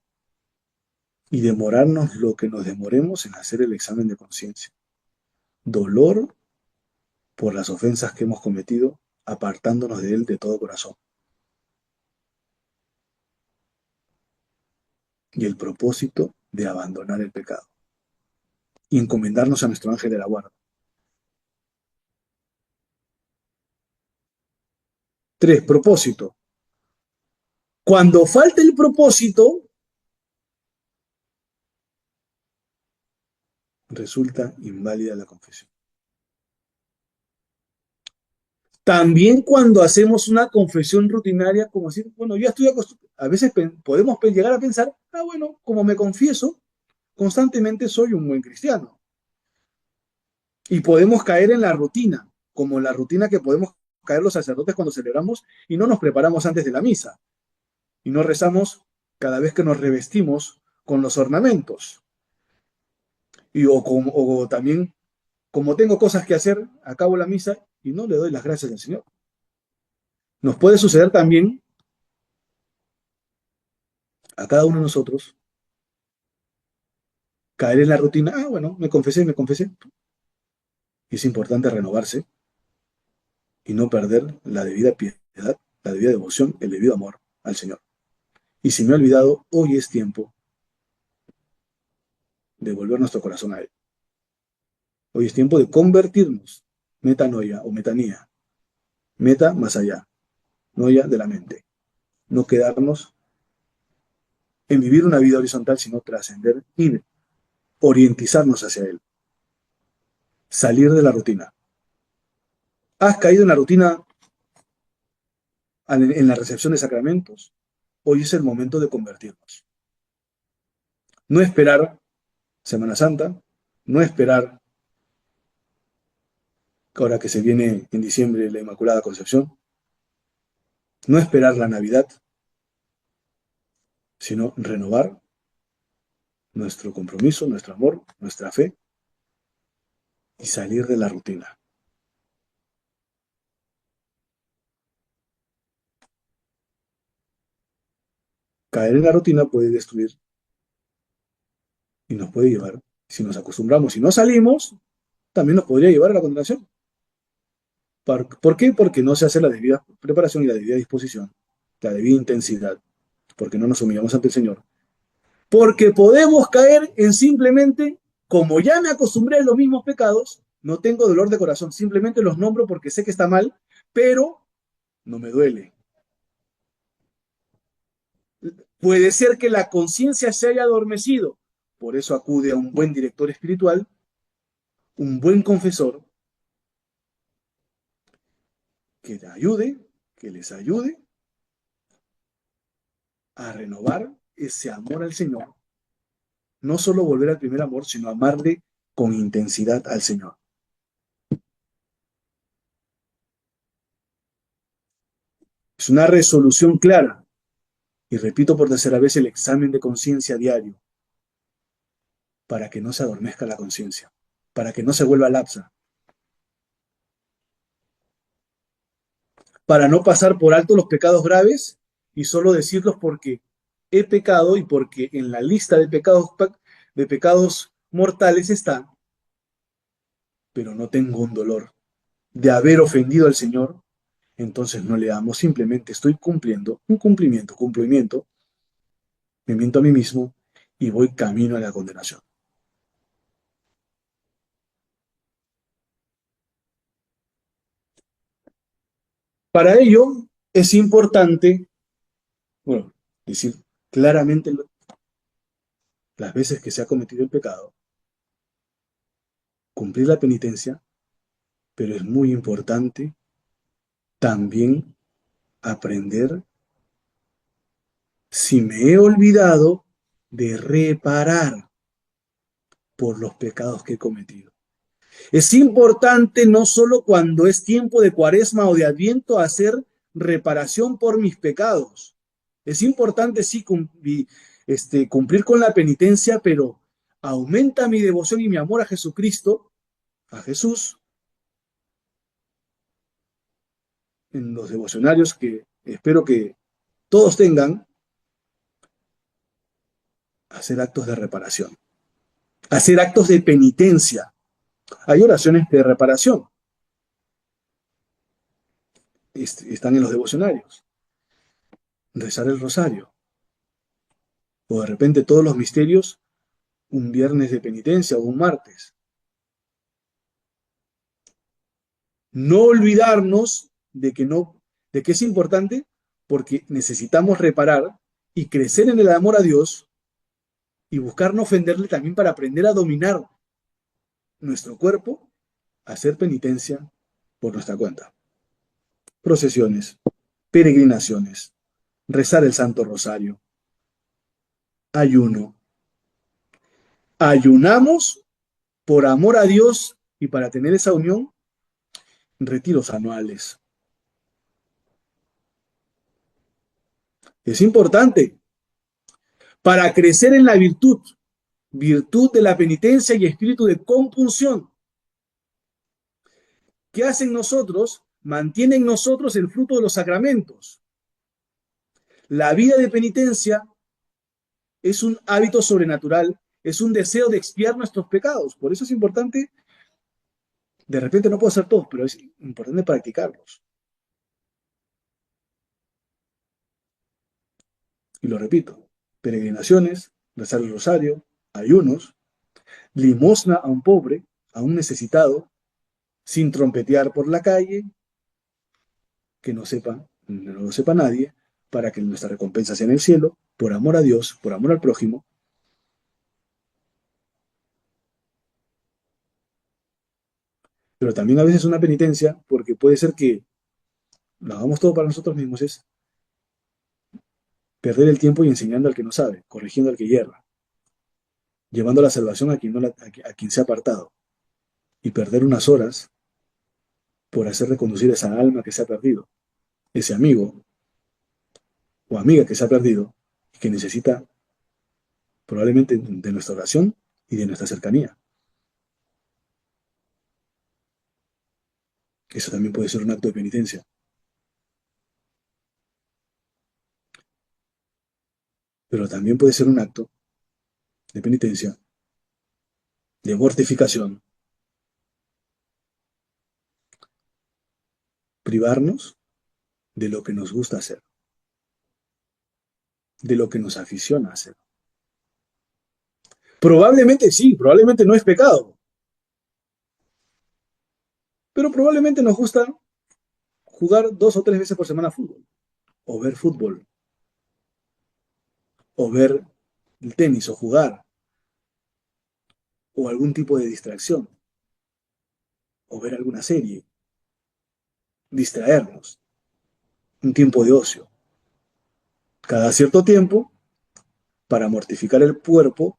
y demorarnos lo que nos demoremos en hacer el examen de conciencia. Dolor por las ofensas que hemos cometido, apartándonos de Él de todo corazón. Y el propósito de abandonar el pecado y encomendarnos a nuestro ángel de la guarda. 3. Propósito. Cuando falte el propósito, resulta inválida la confesión. También cuando hacemos una confesión rutinaria, como decir, bueno, ya estoy acostumbrado, a veces podemos llegar a pensar, bueno, como me confieso, constantemente soy un buen cristiano. Y podemos caer en la rutina, como la rutina que podemos caer los sacerdotes cuando celebramos y no nos preparamos antes de la misa. Y no rezamos cada vez que nos revestimos con los ornamentos. O también, como tengo cosas que hacer, acabo la misa y no le doy las gracias al Señor. Nos puede suceder también a cada uno de nosotros caer en la rutina. Bueno, me confesé, me confesé. Y es importante renovarse y no perder la debida piedad, la debida devoción, el debido amor al Señor. Y si me he olvidado, hoy es tiempo de volver nuestro corazón a Él. Hoy es tiempo de convertirnos. Metanoia o metanía. Meta más allá. Noia de la mente. No quedarnos en vivir una vida horizontal, sino trascender y orientizarnos hacia Él. salir de la rutina. ¿Has caído en la rutina en la recepción de sacramentos? Hoy es el momento de convertirnos. No esperar Semana Santa, no esperar ahora que se viene en diciembre la Inmaculada Concepción, no esperar la Navidad, sino renovar nuestro compromiso, nuestro amor, nuestra fe y salir de la rutina. Caer en la rutina puede destruir y nos puede llevar, si nos acostumbramos y no salimos, también nos podría llevar a la condenación. ¿Por qué? Porque no se hace la debida preparación y la debida disposición, la debida intensidad, porque no nos humillamos ante el Señor. Porque podemos caer en simplemente, como ya me acostumbré a los mismos pecados, no tengo dolor de corazón, simplemente los nombro porque sé que está mal, pero no me duele. Puede ser que la conciencia se haya adormecido, por eso acude a un buen director espiritual, un buen confesor, que te ayude, que les ayude a renovar ese amor al Señor. No solo volver al primer amor, sino amarle con intensidad al Señor. Es una resolución clara. Y repito por tercera vez el examen de conciencia diario, para que no se adormezca la conciencia, para que no se vuelva lapsa, para no pasar por alto los pecados graves y solo decirlos porque he pecado y porque en la lista de pecados mortales está, pero no tengo un dolor de haber ofendido al Señor, entonces no le amo, simplemente estoy cumpliendo un cumplimiento, me miento a mí mismo y voy camino a la condenación. Para ello es importante, bueno, decir claramente las veces que se ha cometido el pecado, cumplir la penitencia, pero es muy importante también aprender si me he olvidado de reparar por los pecados que he cometido. Es importante no solo cuando es tiempo de cuaresma o de adviento hacer reparación por mis pecados. Es importante sí cumplir con la penitencia, pero aumenta mi devoción y mi amor a Jesucristo, a Jesús, en los devocionarios que espero que todos tengan, hacer actos de reparación, hacer actos de penitencia. Hay oraciones de reparación, están en los devocionarios. Rezar el rosario, o de repente todos los misterios un viernes de penitencia o un martes. No olvidarnos de que es importante porque necesitamos reparar y crecer en el amor a Dios y buscar no ofenderle también para aprender a dominar nuestro cuerpo, hacer penitencia por nuestra cuenta. Procesiones, peregrinaciones, rezar el Santo Rosario, ayuno. Ayunamos por amor a Dios y para tener esa unión, retiros anuales. Es importante para crecer en la virtud, virtud de la penitencia y espíritu de compunción. ¿Qué hacen nosotros? Mantienen nosotros el fruto de los sacramentos. La vida de penitencia es un hábito sobrenatural, es un deseo de expiar nuestros pecados. Por eso es importante, de repente no puedo hacer todos, pero es importante practicarlos. Y lo repito, peregrinaciones, rezar el rosario, ayunos, limosna a un pobre, a un necesitado, sin trompetear por la calle, que no lo sepa nadie, para que nuestra recompensa sea en el cielo, por amor a Dios, por amor al prójimo. Pero también a veces una penitencia, porque puede ser que lo hagamos todo para nosotros mismos, es perder el tiempo y enseñando al que no sabe, corrigiendo al que yerra, llevando la salvación a quien, no a quien se ha apartado, y perder unas horas por hacer reconducir esa alma que se ha perdido, ese amigo o amiga que se ha perdido y que necesita probablemente de nuestra oración y de nuestra cercanía. Eso también puede ser un acto de penitencia, pero también puede ser un acto de penitencia, de mortificación, privarnos de lo que nos gusta hacer, de lo que nos aficiona hacer. Probablemente sí, probablemente no es pecado, pero probablemente nos gusta jugar 2 o 3 veces por semana fútbol, fútbol, o ver el tenis, o jugar, o algún tipo de distracción, o ver alguna serie, distraernos, un tiempo de ocio. Cada cierto tiempo, para mortificar el cuerpo,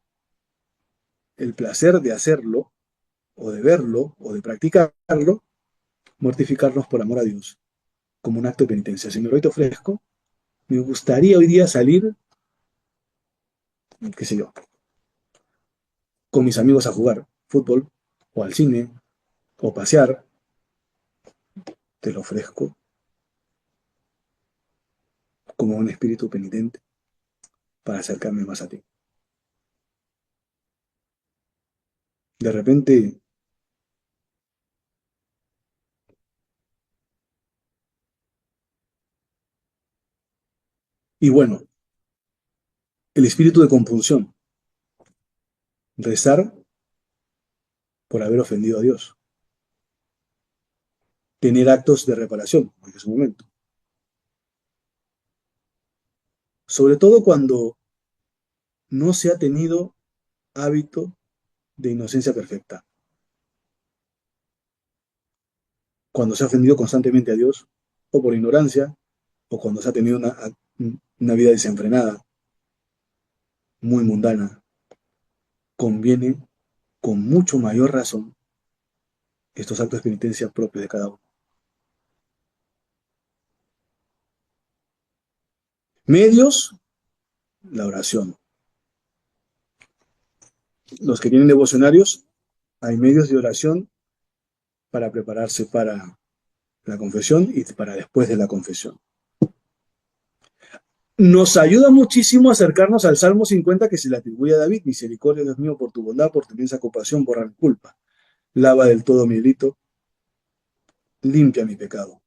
el placer de hacerlo, o de verlo, o de practicarlo, mortificarnos por amor a Dios, como un acto de penitencia. Señor, hoy te ofrezco, me gustaría hoy día salir, qué sé yo, con mis amigos a jugar fútbol, o al cine, o pasear, te lo ofrezco como un espíritu penitente para acercarme más a ti. De repente, y bueno, el espíritu de compunción, rezar por haber ofendido a Dios, tener actos de reparación en su momento, sobre todo cuando no se ha tenido hábito de inocencia perfecta, cuando se ha ofendido constantemente a Dios, o por ignorancia, o cuando se ha tenido una vida desenfrenada, muy mundana, conviene con mucho mayor razón estos actos de penitencia propios de cada uno. Medios, la oración. Los que tienen devocionarios, hay medios de oración para prepararse para la confesión y para después de la confesión. Nos ayuda muchísimo a acercarnos al Salmo 50 que se le atribuye a David. Misericordia, Dios mío, por tu bondad, por tu inmensa compasión, borra mi culpa. Lava del todo mi delito, limpia mi pecado.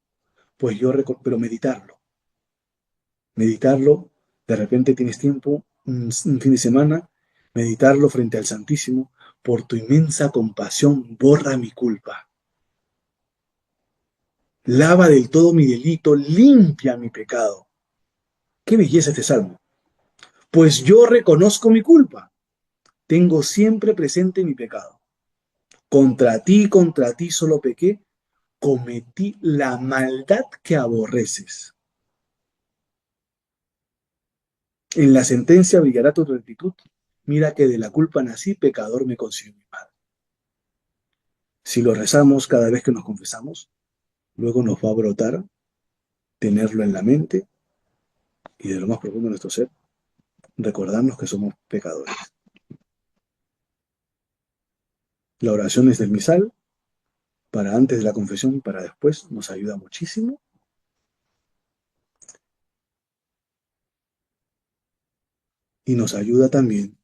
Pues pero meditarlo, de repente tienes tiempo, un fin de semana, meditarlo frente al Santísimo, por tu inmensa compasión, borra mi culpa. Lava del todo mi delito, limpia mi pecado. Qué belleza este salmo. Pues yo reconozco mi culpa. Tengo siempre presente mi pecado. Contra ti solo pequé, cometí la maldad que aborreces. En la sentencia brillará tu rectitud. Mira que de la culpa nací, pecador me consiguió mi madre. Si lo rezamos cada vez que nos confesamos, luego nos va a brotar tenerlo en la mente y de lo más profundo de nuestro ser, recordarnos que somos pecadores. La oración es del misal, para antes de la confesión y para después, nos ayuda muchísimo. Y nos ayuda también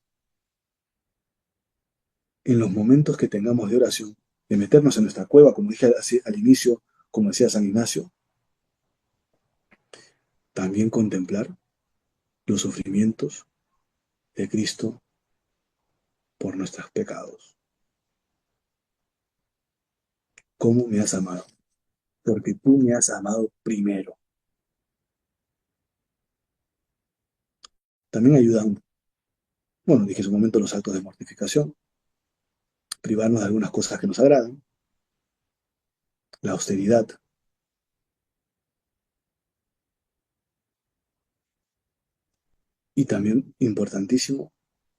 en los momentos que tengamos de oración, de meternos en nuestra cueva, como dije al inicio, como decía San Ignacio, también contemplar los sufrimientos de Cristo por nuestros pecados. ¿Cómo me has amado? Porque tú me has amado primero. También ayudan, bueno, dije en su momento, los actos de mortificación, privarnos de algunas cosas que nos agradan, la austeridad y también, importantísimo,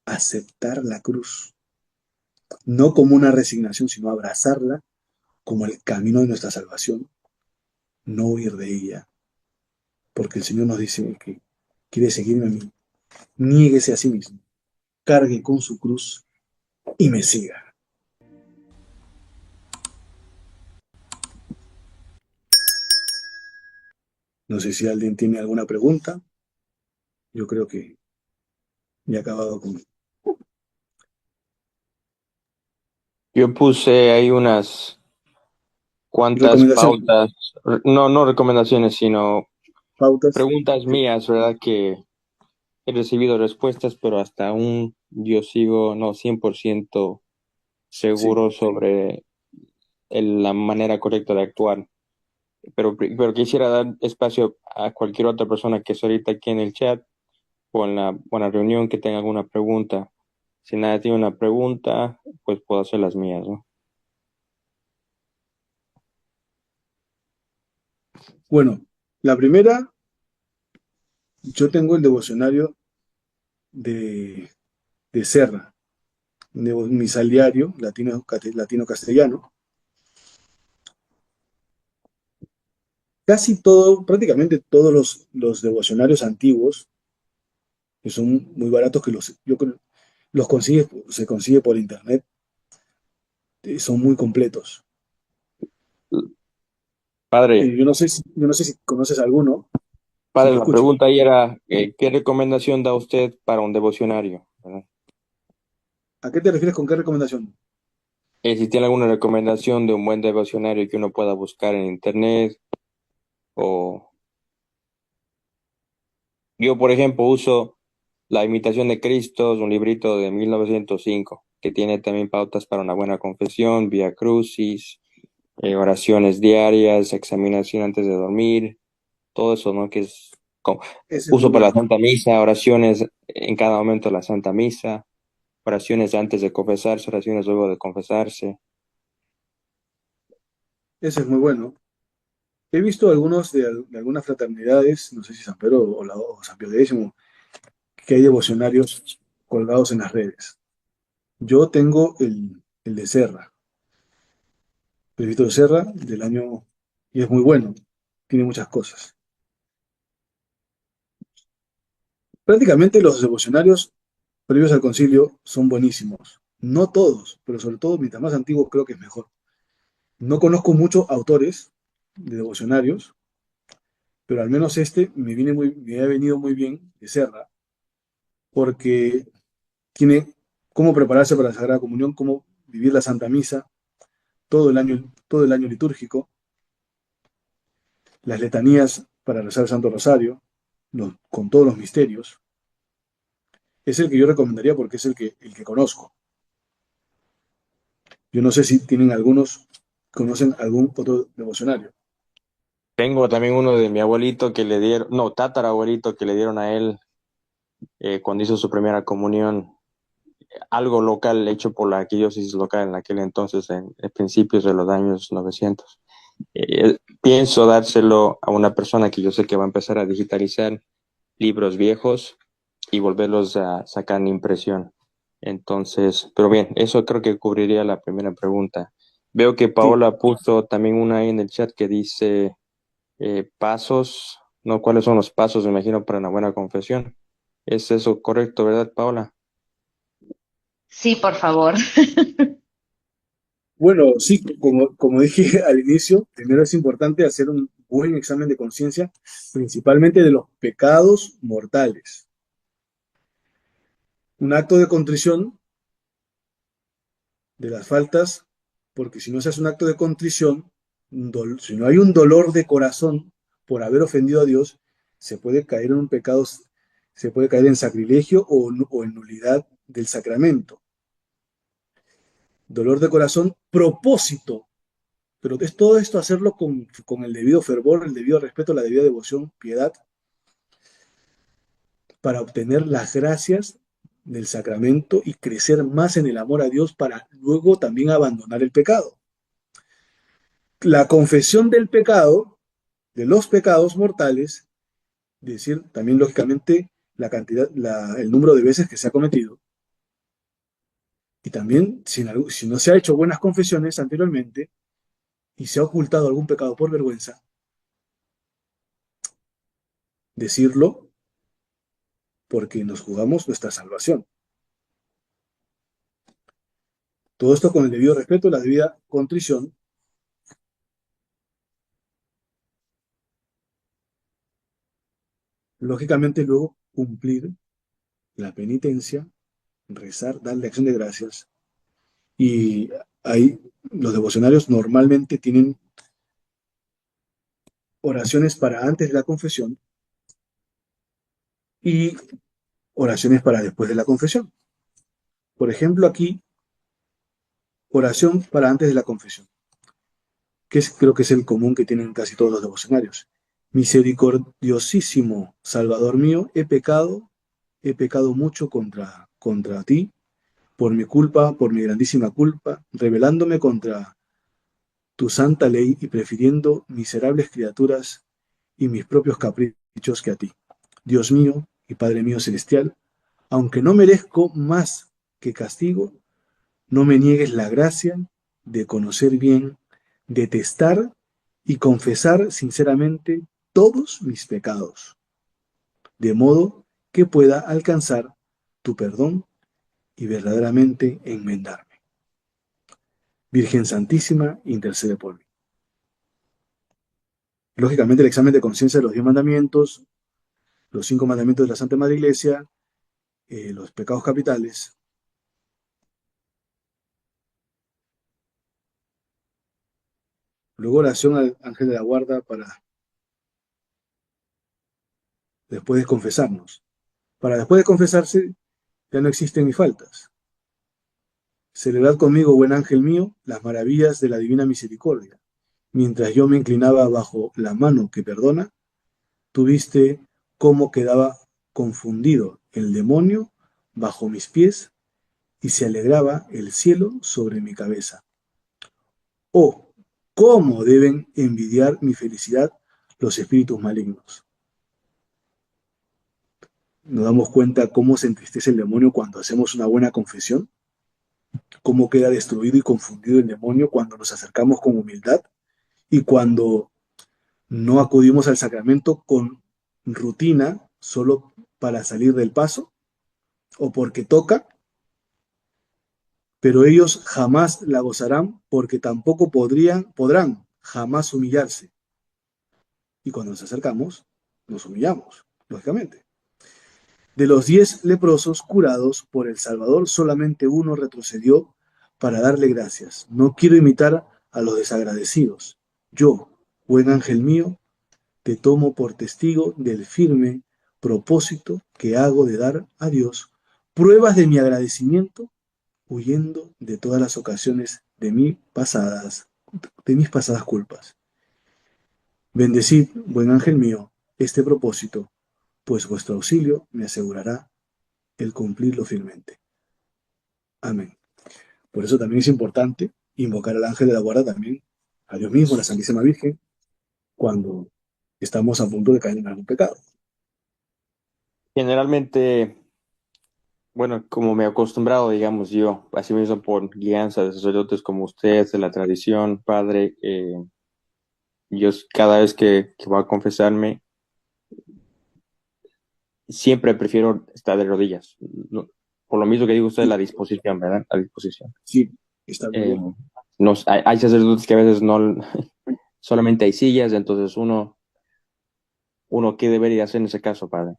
aceptar la cruz, no como una resignación, sino abrazarla como el camino de nuestra salvación, no huir de ella, porque el Señor nos dice que quiere seguirme a mí, niéguese a sí mismo, cargue con su cruz y me siga. No sé si alguien tiene alguna pregunta, yo creo que ya he acabado con Yo puse ahí unas cuantas recomendaciones, pautas, no recomendaciones, sino pautas. preguntas Sí, mías, ¿verdad? Que he recibido respuestas, pero hasta aún yo sigo no 100% sí. seguro sobre la manera correcta de actuar. Pero quisiera dar espacio a cualquier otra persona que esté ahorita aquí en el chat o en la reunión que tenga alguna pregunta. Si nadie tiene una pregunta, pues puedo hacer las mías, ¿no? Bueno, la primera, yo tengo el devocionario de, de Serra, de misal diario, latino-castellano. Casi todo, prácticamente todos los devocionarios antiguos, que son muy baratos, que yo creo, se consigue por internet, son muy completos. Padre, Yo no sé si conoces alguno, si padre, te la escucho. pregunta ahí era, ¿qué recomendación da usted para un devocionario? ¿Verdad? ¿A qué te refieres con qué recomendación? Si tiene alguna recomendación de un buen devocionario que uno pueda buscar en internet o yo, por ejemplo, uso La Imitación de Cristo, es un librito de 1905 que tiene también pautas para una buena confesión, Vía Crucis, oraciones diarias, examinación antes de dormir, todo eso, ¿no? Que es Ese es muy uso para la bueno. Santa Misa, oraciones en cada momento de la Santa Misa, oraciones antes de confesarse, oraciones luego de confesarse. Ese es muy bueno. He visto algunos de algunas fraternidades, no sé si San Pedro o San Pío X, que hay devocionarios colgados en las redes. Yo tengo el de Serra, el Vito de Serra del año, y es muy bueno, tiene muchas cosas. Prácticamente los devocionarios previos al concilio son buenísimos. No todos, pero sobre todo mientras más antiguo creo que es mejor. No conozco muchos autores de devocionarios, pero al menos este me ha venido muy bien de Serra, porque tiene cómo prepararse para la Sagrada Comunión, cómo vivir la Santa Misa todo el año litúrgico, las letanías para rezar el Santo Rosario, con todos los misterios. Es el que yo recomendaría porque es el que conozco. Yo no sé si tienen conocen algún otro devocionario. Tengo también uno de mi abuelito que le dieron, no, tatarabuelito que le dieron a él cuando hizo su primera comunión, algo local hecho por la arquidiócesis local en aquel entonces, en principios de los años 900. Pienso dárselo a una persona que yo sé que va a empezar a digitalizar libros viejos y volverlos a sacar en impresión. Entonces, pero bien, eso creo que cubriría la primera pregunta. Veo que Sí, Paola puso también una ahí en el chat que dice pasos, ¿no? ¿Cuáles son los pasos, me imagino, para una buena confesión? ¿Es eso correcto, verdad, Paola? Sí, por favor. bueno, sí, como dije al inicio, primero es importante hacer un buen examen de conciencia, principalmente de los pecados mortales. Un acto de contrición de las faltas, porque si no se hace un acto de contrición, si no hay un dolor de corazón por haber ofendido a Dios, se puede caer en un pecado, se puede caer en sacrilegio o en nulidad del sacramento. Dolor de corazón, propósito, pero es todo esto hacerlo con el debido fervor, el debido respeto, la debida devoción, piedad, para obtener las gracias del sacramento y crecer más en el amor a Dios para luego también abandonar el pecado. La confesión del pecado, de los pecados mortales, es decir, también lógicamente la cantidad, el número de veces que se ha cometido, y también si no se ha hecho buenas confesiones anteriormente y se ha ocultado algún pecado por vergüenza, decirlo porque nos jugamos nuestra salvación. Todo esto con el debido respeto, la debida contrición. Lógicamente luego cumplir la penitencia, rezar, darle acción de gracias. Y ahí los devocionarios normalmente tienen oraciones para antes de la confesión y oraciones para después de la confesión. Por ejemplo, aquí, oración para antes de la confesión, creo que es el común que tienen casi todos los devocionarios. Misericordiosísimo Salvador mío, he pecado mucho contra ti, por mi culpa, por mi grandísima culpa, rebelándome contra tu santa ley y prefiriendo miserables criaturas y mis propios caprichos que a ti. Dios mío y Padre mío celestial, aunque no merezco más que castigo, no me niegues la gracia de conocer bien, detestar y confesar sinceramente todos mis pecados, de modo que pueda alcanzar tu perdón y verdaderamente enmendarme. Virgen Santísima, intercede por mí. Lógicamente, el examen de conciencia de los 10 mandamientos, los 5 mandamientos de la Santa Madre Iglesia, los pecados capitales. Luego oración al ángel de la guarda para después de confesarnos. Para después de confesarse ya no existen mis faltas. Celebrad conmigo, buen ángel mío, las maravillas de la divina misericordia. Mientras yo me inclinaba bajo la mano que perdona, tú viste cómo quedaba confundido el demonio bajo mis pies y se alegraba el cielo sobre mi cabeza. Oh, cómo deben envidiar mi felicidad los espíritus malignos. Nos damos cuenta cómo se entristece el demonio cuando hacemos una buena confesión, cómo queda destruido y confundido el demonio cuando nos acercamos con humildad y cuando no acudimos al sacramento con rutina solo para salir del paso o porque toca, pero ellos jamás la gozarán porque tampoco podrán jamás humillarse. Y cuando nos acercamos, nos humillamos, lógicamente. De los 10 leprosos curados por el Salvador, solamente uno retrocedió para darle gracias. No quiero imitar a los desagradecidos. Yo, buen ángel mío, te tomo por testigo del firme propósito que hago de dar a Dios pruebas de mi agradecimiento, huyendo de todas las ocasiones de mis pasadas culpas. Bendecid, buen ángel mío, este propósito, pues vuestro auxilio me asegurará el cumplirlo fielmente. Amén. Por eso también es importante invocar al ángel de la guarda también, a Dios mismo, a la Santísima Virgen, cuando estamos a punto de caer en algún pecado. Generalmente, bueno, como me he acostumbrado, digamos yo, así mismo por guianza de sacerdotes como ustedes, de la tradición, padre, yo cada vez que voy a confesarme, siempre prefiero estar de rodillas. Por lo mismo que digo usted, Sí, la disposición, ¿verdad? La disposición. sí, está muy Eh, bien. hay sacerdotes que a veces no, solamente hay sillas, entonces uno, ¿qué debería hacer en ese caso, padre?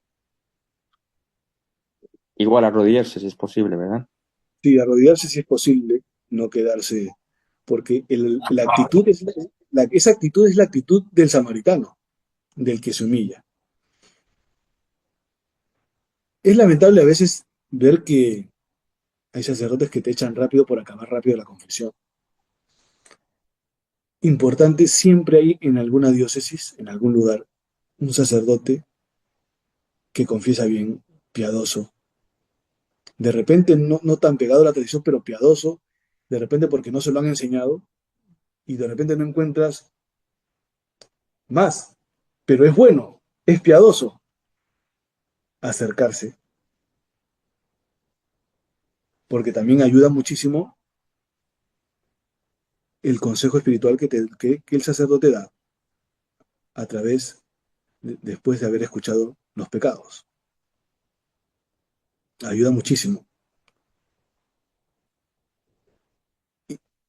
Igual arrodillarse si es posible, ¿verdad? Sí, arrodillarse si es posible, no quedarse, porque la actitud esa actitud es la actitud del samaritano, del que se humilla. Es lamentable a veces ver que hay sacerdotes que te echan rápido por acabar rápido la confesión. Importante, siempre hay en alguna diócesis, en algún lugar, un sacerdote que confiesa bien, piadoso. De repente no tan pegado a la tradición, pero piadoso, de repente porque no se lo han enseñado y de repente no encuentras más, pero es bueno, es piadoso acercarse, porque también ayuda muchísimo el consejo espiritual que el sacerdote da a través, después de haber escuchado los pecados. Ayuda muchísimo.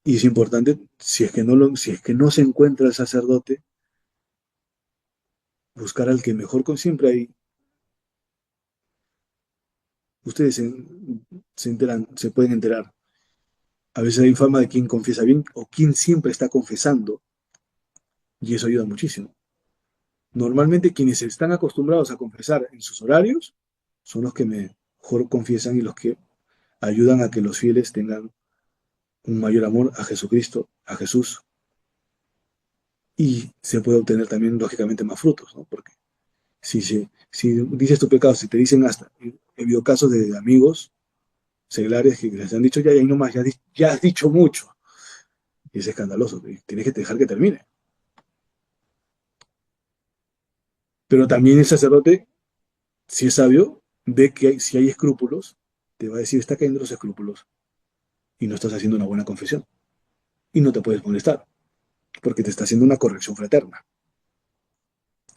Y es importante, si es que no se encuentra el sacerdote, buscar al que mejor con siempre hay. Ustedes se enteran, se pueden enterar. A veces hay fama de quién confiesa bien o quién siempre está confesando, y eso ayuda muchísimo. Normalmente quienes están acostumbrados a confesar en sus horarios son los que mejor confiesan y los que ayudan a que los fieles tengan un mayor amor a Jesucristo, a Jesús, y se puede obtener también, lógicamente, más frutos, ¿no? Porque si dices tu pecado, si te dicen hasta, he habido casos de amigos seglares que les han dicho ya, ya no más, ya has dicho mucho, y es escandaloso, tienes que dejar que termine. Pero también el sacerdote, si es sabio, ve que si hay escrúpulos, te va a decir, está cayendo los escrúpulos y no estás haciendo una buena confesión. Y no te puedes molestar, porque te está haciendo una corrección fraterna.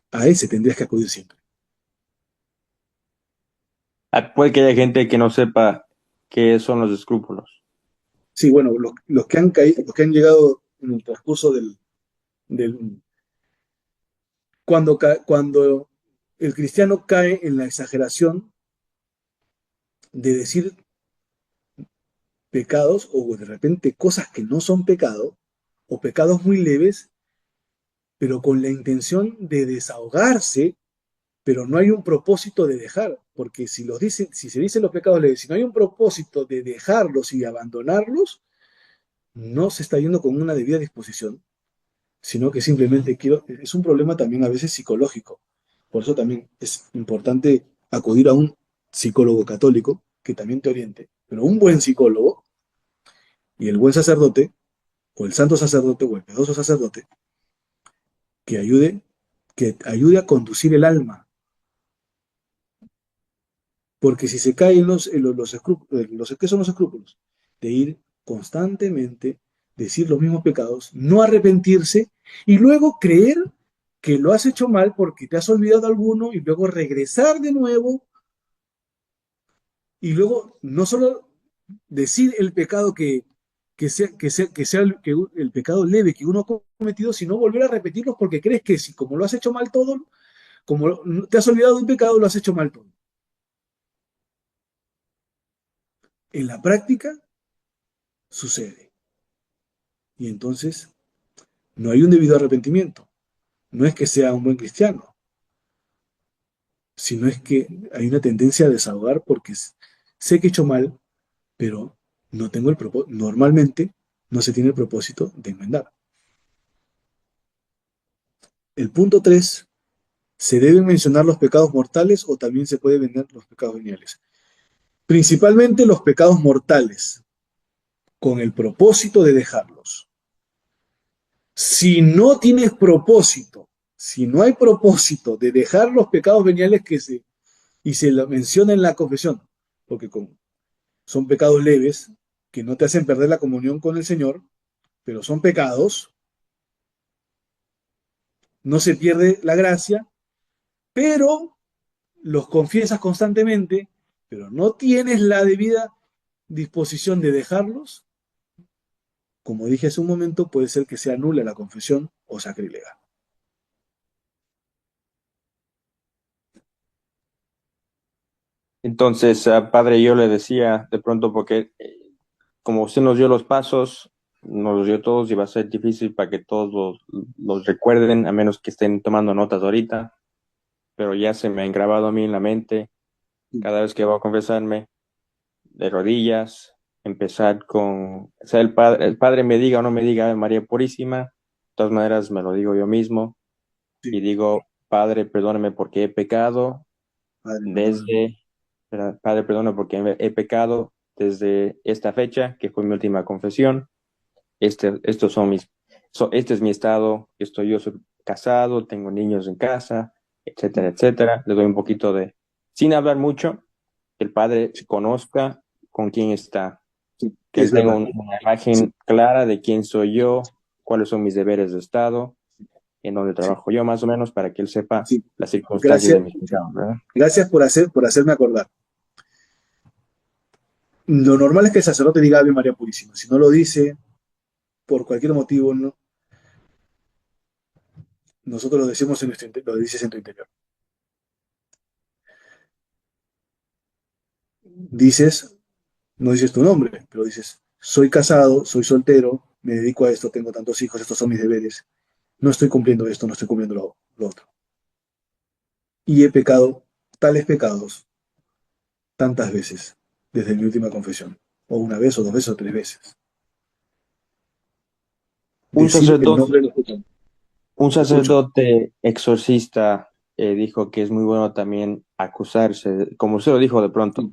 A ese tendrías que acudir siempre. Puede que haya gente que no sepa qué son los escrúpulos. Sí, bueno, los que han caído, los que han llegado en el transcurso del cuando el cristiano cae en la exageración de decir pecados o de repente cosas que no son pecado o pecados muy leves, pero con la intención de desahogarse, pero no hay un propósito de dejar, porque si se dicen los pecados leves, si no hay un propósito de dejarlos y abandonarlos, no se está yendo con una debida disposición, sino que simplemente es un problema también a veces psicológico. Por eso también es importante acudir a un psicólogo católico que también te oriente, pero un buen psicólogo y el buen sacerdote, o el santo sacerdote, o el piadoso sacerdote, que ayude, que ayude a conducir el alma. Porque si se caen ¿qué son los escrúpulos? De ir constantemente, decir los mismos pecados, no arrepentirse y luego creer que lo has hecho mal porque te has olvidado alguno y luego regresar de nuevo y luego no solo decir el pecado que el pecado leve que uno ha cometido, sino volver a repetirlos porque crees que si como lo has hecho mal todo, como te has olvidado de un pecado, lo has hecho mal todo. En la práctica sucede. Y entonces no hay un debido arrepentimiento. No es que sea un buen cristiano, sino es que hay una tendencia a desahogar porque sé que he hecho mal, pero no tengo el propósito. Normalmente no se tiene el propósito de enmendar. El punto 3: ¿se deben mencionar los pecados mortales o también se pueden vender los pecados veniales? Principalmente los pecados mortales, con el propósito de dejarlos. Si no tienes propósito, si no hay propósito de dejar los pecados veniales y se lo menciona en la confesión, porque son pecados leves que no te hacen perder la comunión con el Señor, pero son pecados, no se pierde la gracia, pero los confiesas constantemente, pero no tienes la debida disposición de dejarlos, como dije hace un momento, puede ser que sea nula la confesión o sacrílega. Entonces, padre, yo le decía de pronto porque como usted nos dio los pasos, nos los dio todos y va a ser difícil para que todos los recuerden, a menos que estén tomando notas ahorita, pero ya se me han grabado a mí en la mente cada vez que voy a confesarme, de rodillas, empezar con, sea el padre me diga o no me diga Ave María Purísima, de todas maneras me lo digo yo mismo y Sí, digo, Padre, perdóname porque he pecado Padre, perdóname. desde, Padre, perdóname porque he pecado desde esta fecha, que fue mi última confesión. Estos son mis. este es mi estado, yo soy casado, tengo niños en casa, etcétera, etcétera. Le doy un poquito sin hablar mucho, que el padre Sí, conozca con quién está, sí, que es él tenga verdad. una Sí, imagen clara de quién soy yo, cuáles son mis deberes de estado, en dónde sí, trabajo yo, más o menos, para que él sepa sí. las circunstancias de Gracias, mis sí. pecados, ¿verdad? Gracias por hacerme acordar. Lo normal es que el sacerdote diga Ave María Purísima. Si no lo dice, por cualquier motivo, no, nosotros lo decimos en lo dices en tu interior. Dices, no dices tu nombre, pero dices, soy casado, soy soltero, me dedico a esto, tengo tantos hijos, estos son mis deberes. No estoy cumpliendo esto, no estoy cumpliendo lo otro. Y he pecado tales pecados tantas veces, desde mi última confesión. O una vez, o dos veces, o tres veces. Un Decir el sacerdote, nombre de los pecados. un Te escucho. sacerdote exorcista dijo que es muy bueno también acusarse, como usted lo dijo de pronto,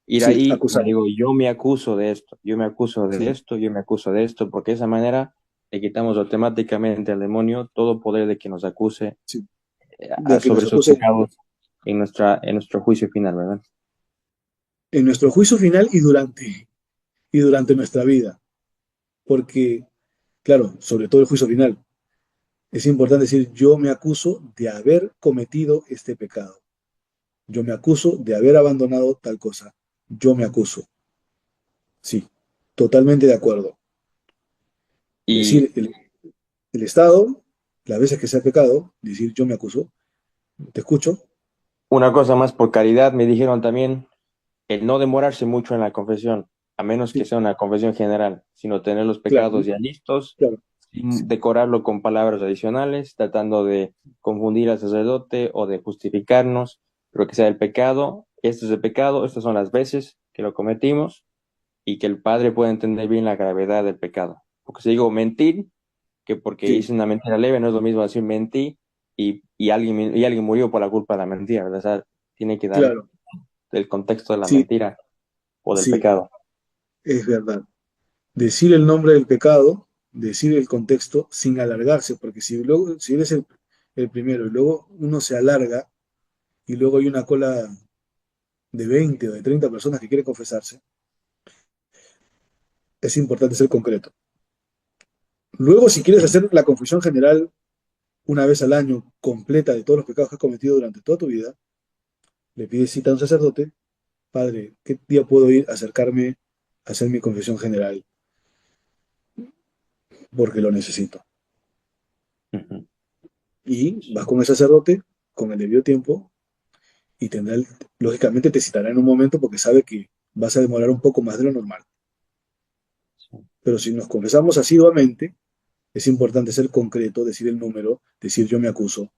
Sí, ir sí, ahí, me acusar. digo, yo me acuso de esto, yo me acuso de Sí, esto, yo me acuso de esto, porque de esa manera le quitamos automáticamente al demonio todo poder de que nos acuse sí. De que nos sobre sus acuse pecados en nuestro juicio final, ¿verdad? en nuestro juicio final y durante nuestra vida. Porque, claro, sobre todo el juicio final, es importante decir, yo me acuso de haber cometido este pecado. Yo me acuso de haber abandonado tal cosa. Yo me acuso. Sí, totalmente de acuerdo. Y Decir el Estado, las veces que sea pecado, decir yo me acuso, te escucho. una cosa más por caridad, me dijeron también el no demorarse mucho en la confesión, a menos que Sí, sea una confesión general, sino tener los claro, pecados ya listos, claro. Sí, sin decorarlo con palabras adicionales, tratando de confundir al sacerdote o de justificarnos, pero que sea el pecado, este es el pecado, estas son las veces que lo cometimos y que el padre pueda entender bien la gravedad del pecado. Porque si digo mentir, que porque sí, hice una mentira leve no es lo mismo decir mentí y alguien murió por la culpa de la mentira, ¿verdad? O sea, tiene que dar claro. el contexto de la Sí, mentira o del sí, pecado. es verdad. Decir el nombre del pecado, decir el contexto sin alargarse, porque si eres el primero y luego uno se alarga y luego hay una cola de 20 o de 30 personas que quieren confesarse, es importante ser concreto. Luego, si quieres hacer la confesión general una vez al año completa de todos los pecados que has cometido durante toda tu vida, le pides cita a un sacerdote, padre, ¿qué día puedo ir a acercarme a hacer mi confesión general? Porque lo necesito. Ujú. Y vas con el sacerdote con el debido tiempo y lógicamente te citará en un momento porque sabe que vas a demorar un poco más de lo normal. Pero si nos confesamos asiduamente, es importante ser concreto, decir el número, decir yo me acuso,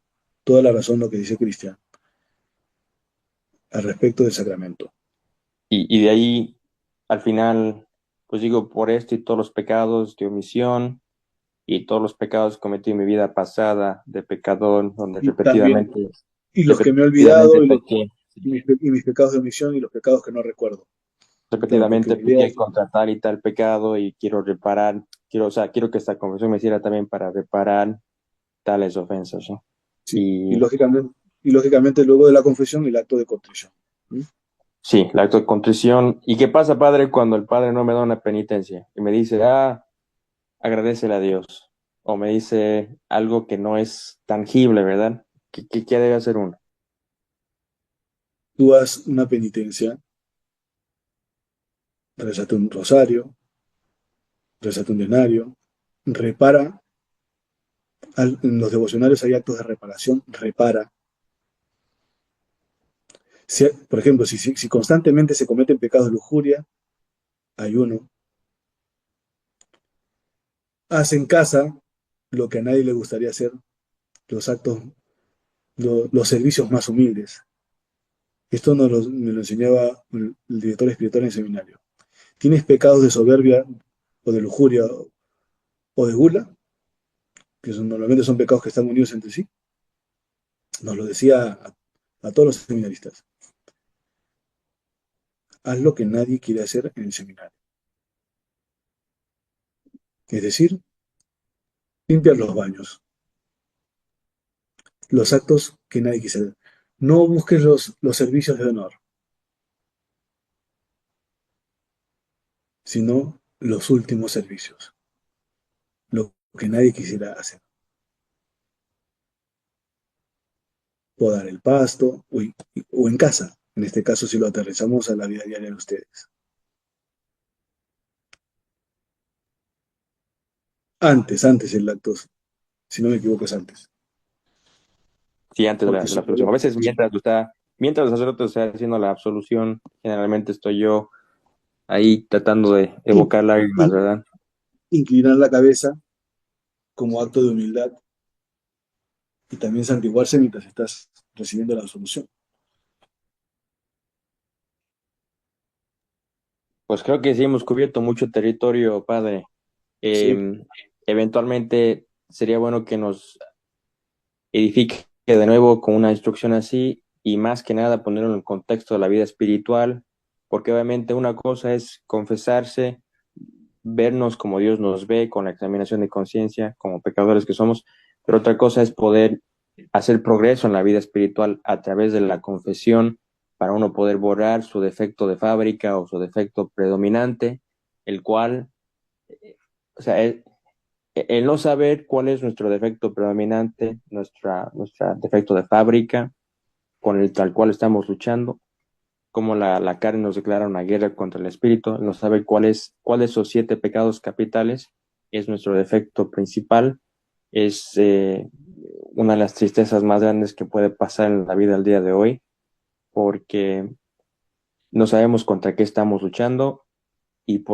toda la razón lo que dice Cristian al respecto del sacramento. Y de ahí, al final, pues digo, por esto y todos los pecados de omisión y todos los pecados cometidos en mi vida pasada de pecador, donde Y también, y los que me he repetidamente olvidado, pequé, y mis pecados de omisión y los pecados que no recuerdo. Claro, porque repetidamente la idea pequé es, contra tal y tal pecado y quiero reparar, o sea, quiero que esta confesión me sirva también para reparar tales ofensas, ¿no? sí, Y y lógicamente luego de la confesión el acto de contrición. ¿Mm? sí, el acto de contrición. ¿Y qué pasa, padre, cuando el padre no me da una penitencia y me dice, agradecele a Dios? O me dice algo que no es tangible, ¿verdad? ¿Qué debe hacer uno? Tú haz una penitencia, rezate un rosario, rezate un denario, repara, en los devocionarios hay actos de reparación, repara. Por ejemplo, si constantemente se cometen pecados de lujuria, ayuno. Haz en casa lo que a nadie le gustaría hacer, los actos, los servicios más humildes. Esto me lo enseñaba el director espiritual en el seminario. ¿Tienes pecados de soberbia o de lujuria o de gula? Que normalmente son pecados que están unidos entre sí. Nos lo decía a todos los seminaristas. Haz lo que nadie quiere hacer en el seminario. Es decir, limpiar los baños, los actos que nadie quisiera. No busques los servicios de honor, sino los últimos servicios, lo que nadie quisiera hacer. Podar el pasto o en casa, en este caso si lo aterrizamos a la vida diaria de ustedes. Antes el lactosa, si no me equivoco es antes, Sí, antes porque de la absolución. A veces mientras el sacerdote está haciendo la absolución, generalmente estoy yo ahí tratando de in- evocar lágrimas, in- ¿verdad? inclinar la cabeza como acto de humildad y también santiguarse mientras estás recibiendo la absolución. Pues creo que sí hemos cubierto mucho territorio, padre. Sí, Eh, Eventualmente sería bueno que nos edifique de nuevo con una instrucción así y más que nada ponerlo en el contexto de la vida espiritual, porque obviamente una cosa es confesarse, vernos como Dios nos ve, con la examinación de conciencia, como pecadores que somos, pero otra cosa es poder hacer progreso en la vida espiritual a través de la confesión para uno poder borrar su defecto de fábrica o su defecto predominante, el cual, o sea, el no saber cuál es nuestro defecto predominante, nuestra defecto de fábrica, con el tal cual estamos luchando, como la carne nos declara una guerra contra el espíritu, no saber cuál de esos 7 pecados capitales es nuestro defecto principal, es una de las tristezas más grandes que puede pasar en la vida al día de hoy, porque no sabemos contra qué estamos luchando y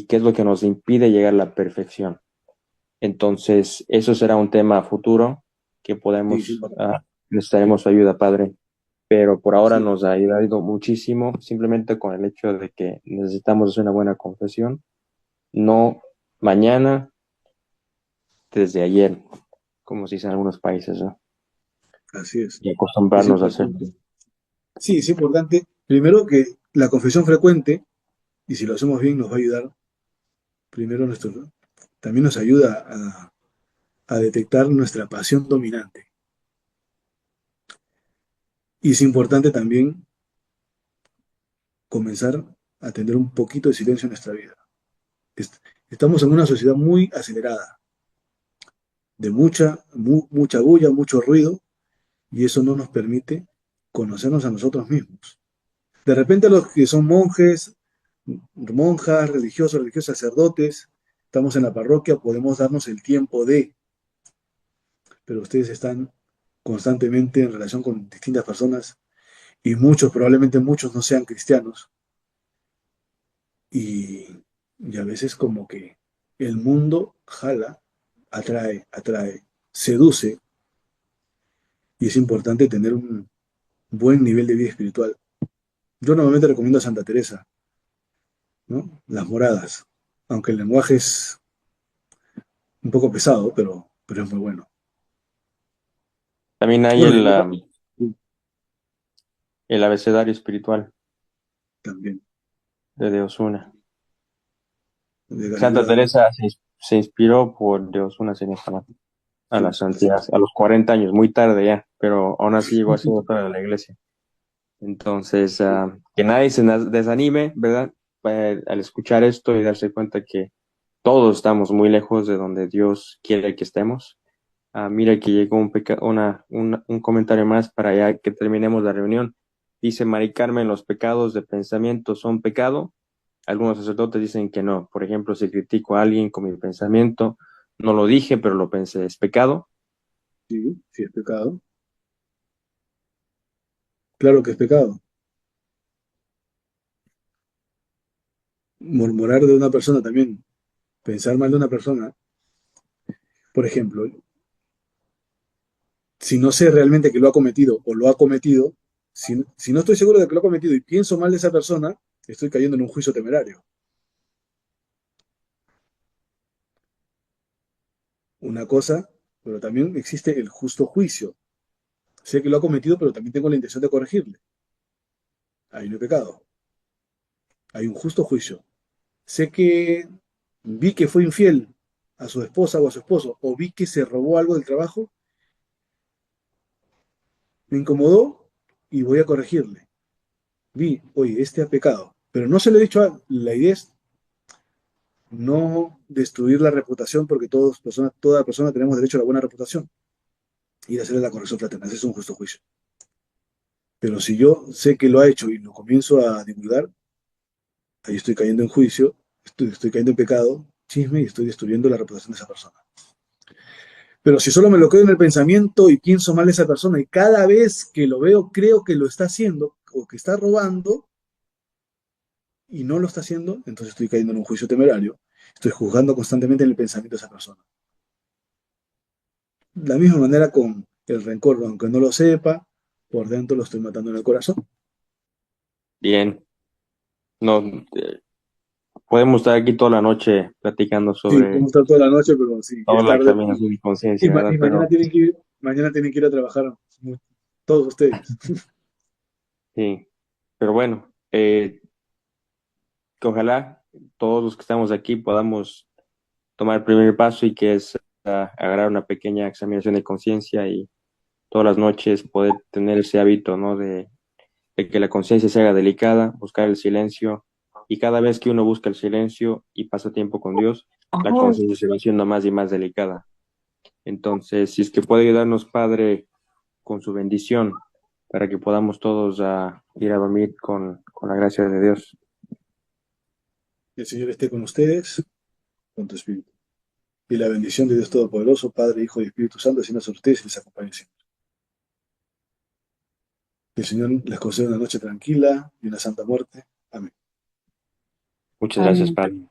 qué es lo que nos impide llegar a la perfección. Entonces, eso será un tema futuro que sí, sí, necesitaremos su ayuda, Padre. Pero por ahora sí, nos ha ayudado muchísimo, simplemente con el hecho de que necesitamos hacer una buena confesión, no mañana, desde ayer, como se dice en algunos países, ¿no? así es. Y Es acostumbrarnos a hacerlo. importante. Sí, es importante, primero que la confesión frecuente, y si lo hacemos bien nos va a ayudar, primero también nos ayuda a detectar nuestra pasión dominante. Y es importante también comenzar a tener un poquito de silencio en nuestra vida. Est- Estamos en una sociedad muy acelerada, de mucha bulla, mucho ruido, y eso no nos permite conocernos a nosotros mismos. De repente los que son monjes, monjas, religiosos, religiosos, sacerdotes, estamos en la parroquia, podemos darnos el tiempo pero ustedes están constantemente en relación con distintas personas y muchos, probablemente muchos no sean cristianos y, y a veces como que el mundo jala, atrae, seduce y es importante tener un buen nivel de vida espiritual. Yo normalmente recomiendo a Santa Teresa, ¿no? Las moradas, aunque el lenguaje es un poco pesado, pero es muy bueno. También hay Bueno, y luego el abecedario espiritual también, de De Osuna. de Santa Garibay, Teresa se inspiró por De Osuna a la sí, así santidad, es. a los 40 años, muy tarde ya, pero aún así llegó a ser otra de la iglesia. Entonces, que nadie se desanime, ¿verdad? Al escuchar esto y darse cuenta que todos estamos muy lejos de donde Dios quiere que estemos. Mira que llegó un comentario más para ya que terminemos la reunión. Dice Mari Carmen, ¿los pecados de pensamiento son pecado? Algunos sacerdotes dicen que no. Por ejemplo, si critico a alguien con mi pensamiento, no lo dije, pero lo pensé, ¿es pecado? Sí, sí es pecado. Claro que es pecado. Murmurar de una persona también, pensar mal de una persona. Por ejemplo, si no sé realmente que lo ha cometido o lo ha cometido, si no estoy seguro de que lo ha cometido y pienso mal de esa persona, estoy cayendo en un juicio temerario. Una cosa, pero también existe el justo juicio. Sé que lo ha cometido, pero también tengo la intención de corregirle. Ahí no hay pecado. Hay un justo juicio. Sé que vi que fue infiel a su esposa o a su esposo, o vi que se robó algo del trabajo, me incomodó y voy a corregirle. Vi, oye, este ha pecado, pero no se lo he dicho la idea es no destruir la reputación porque toda persona tenemos derecho a la buena reputación y de hacerle la corrección fraterna. Ese es un justo juicio. Pero si yo sé que lo ha hecho y lo comienzo a divulgar, ahí estoy cayendo en juicio, estoy cayendo en pecado, chisme y estoy destruyendo la reputación de esa persona. Pero si solo me lo quedo en el pensamiento y pienso mal de esa persona y cada vez que lo veo creo que lo está haciendo o que está robando y no lo está haciendo, entonces estoy cayendo en un juicio temerario. Estoy juzgando constantemente en el pensamiento de esa persona. De la misma manera con el rencor, aunque no lo sepa, por dentro lo estoy matando en el corazón. Bien, no, podemos estar aquí toda la noche platicando Sí, sobre podemos estar toda la noche, pero sí, ya toda es la tarde. examinación de Y, conciencia, ma- ¿verdad? y Pero mañana tienen que ir a trabajar todos ustedes. sí, pero bueno, que ojalá todos los que estamos aquí podamos tomar el primer paso y que es agarrar una pequeña examinación de conciencia y todas las noches poder tener ese hábito, ¿no? De que la conciencia se haga delicada, buscar el silencio y cada vez que uno busca el silencio y pasa tiempo con Dios, la conciencia se va haciendo más y más delicada. Entonces, si es que puede ayudarnos, Padre, con su bendición, para que podamos todos ir a dormir con la gracia de Dios. Que el Señor esté con ustedes, con tu espíritu. Y la bendición de Dios Todopoderoso, Padre, Hijo y Espíritu Santo, descienda sobre ustedes y les acompañe siempre. Que el Señor les conceda una noche tranquila y una santa muerte. Amén. Muchas gracias, Padre.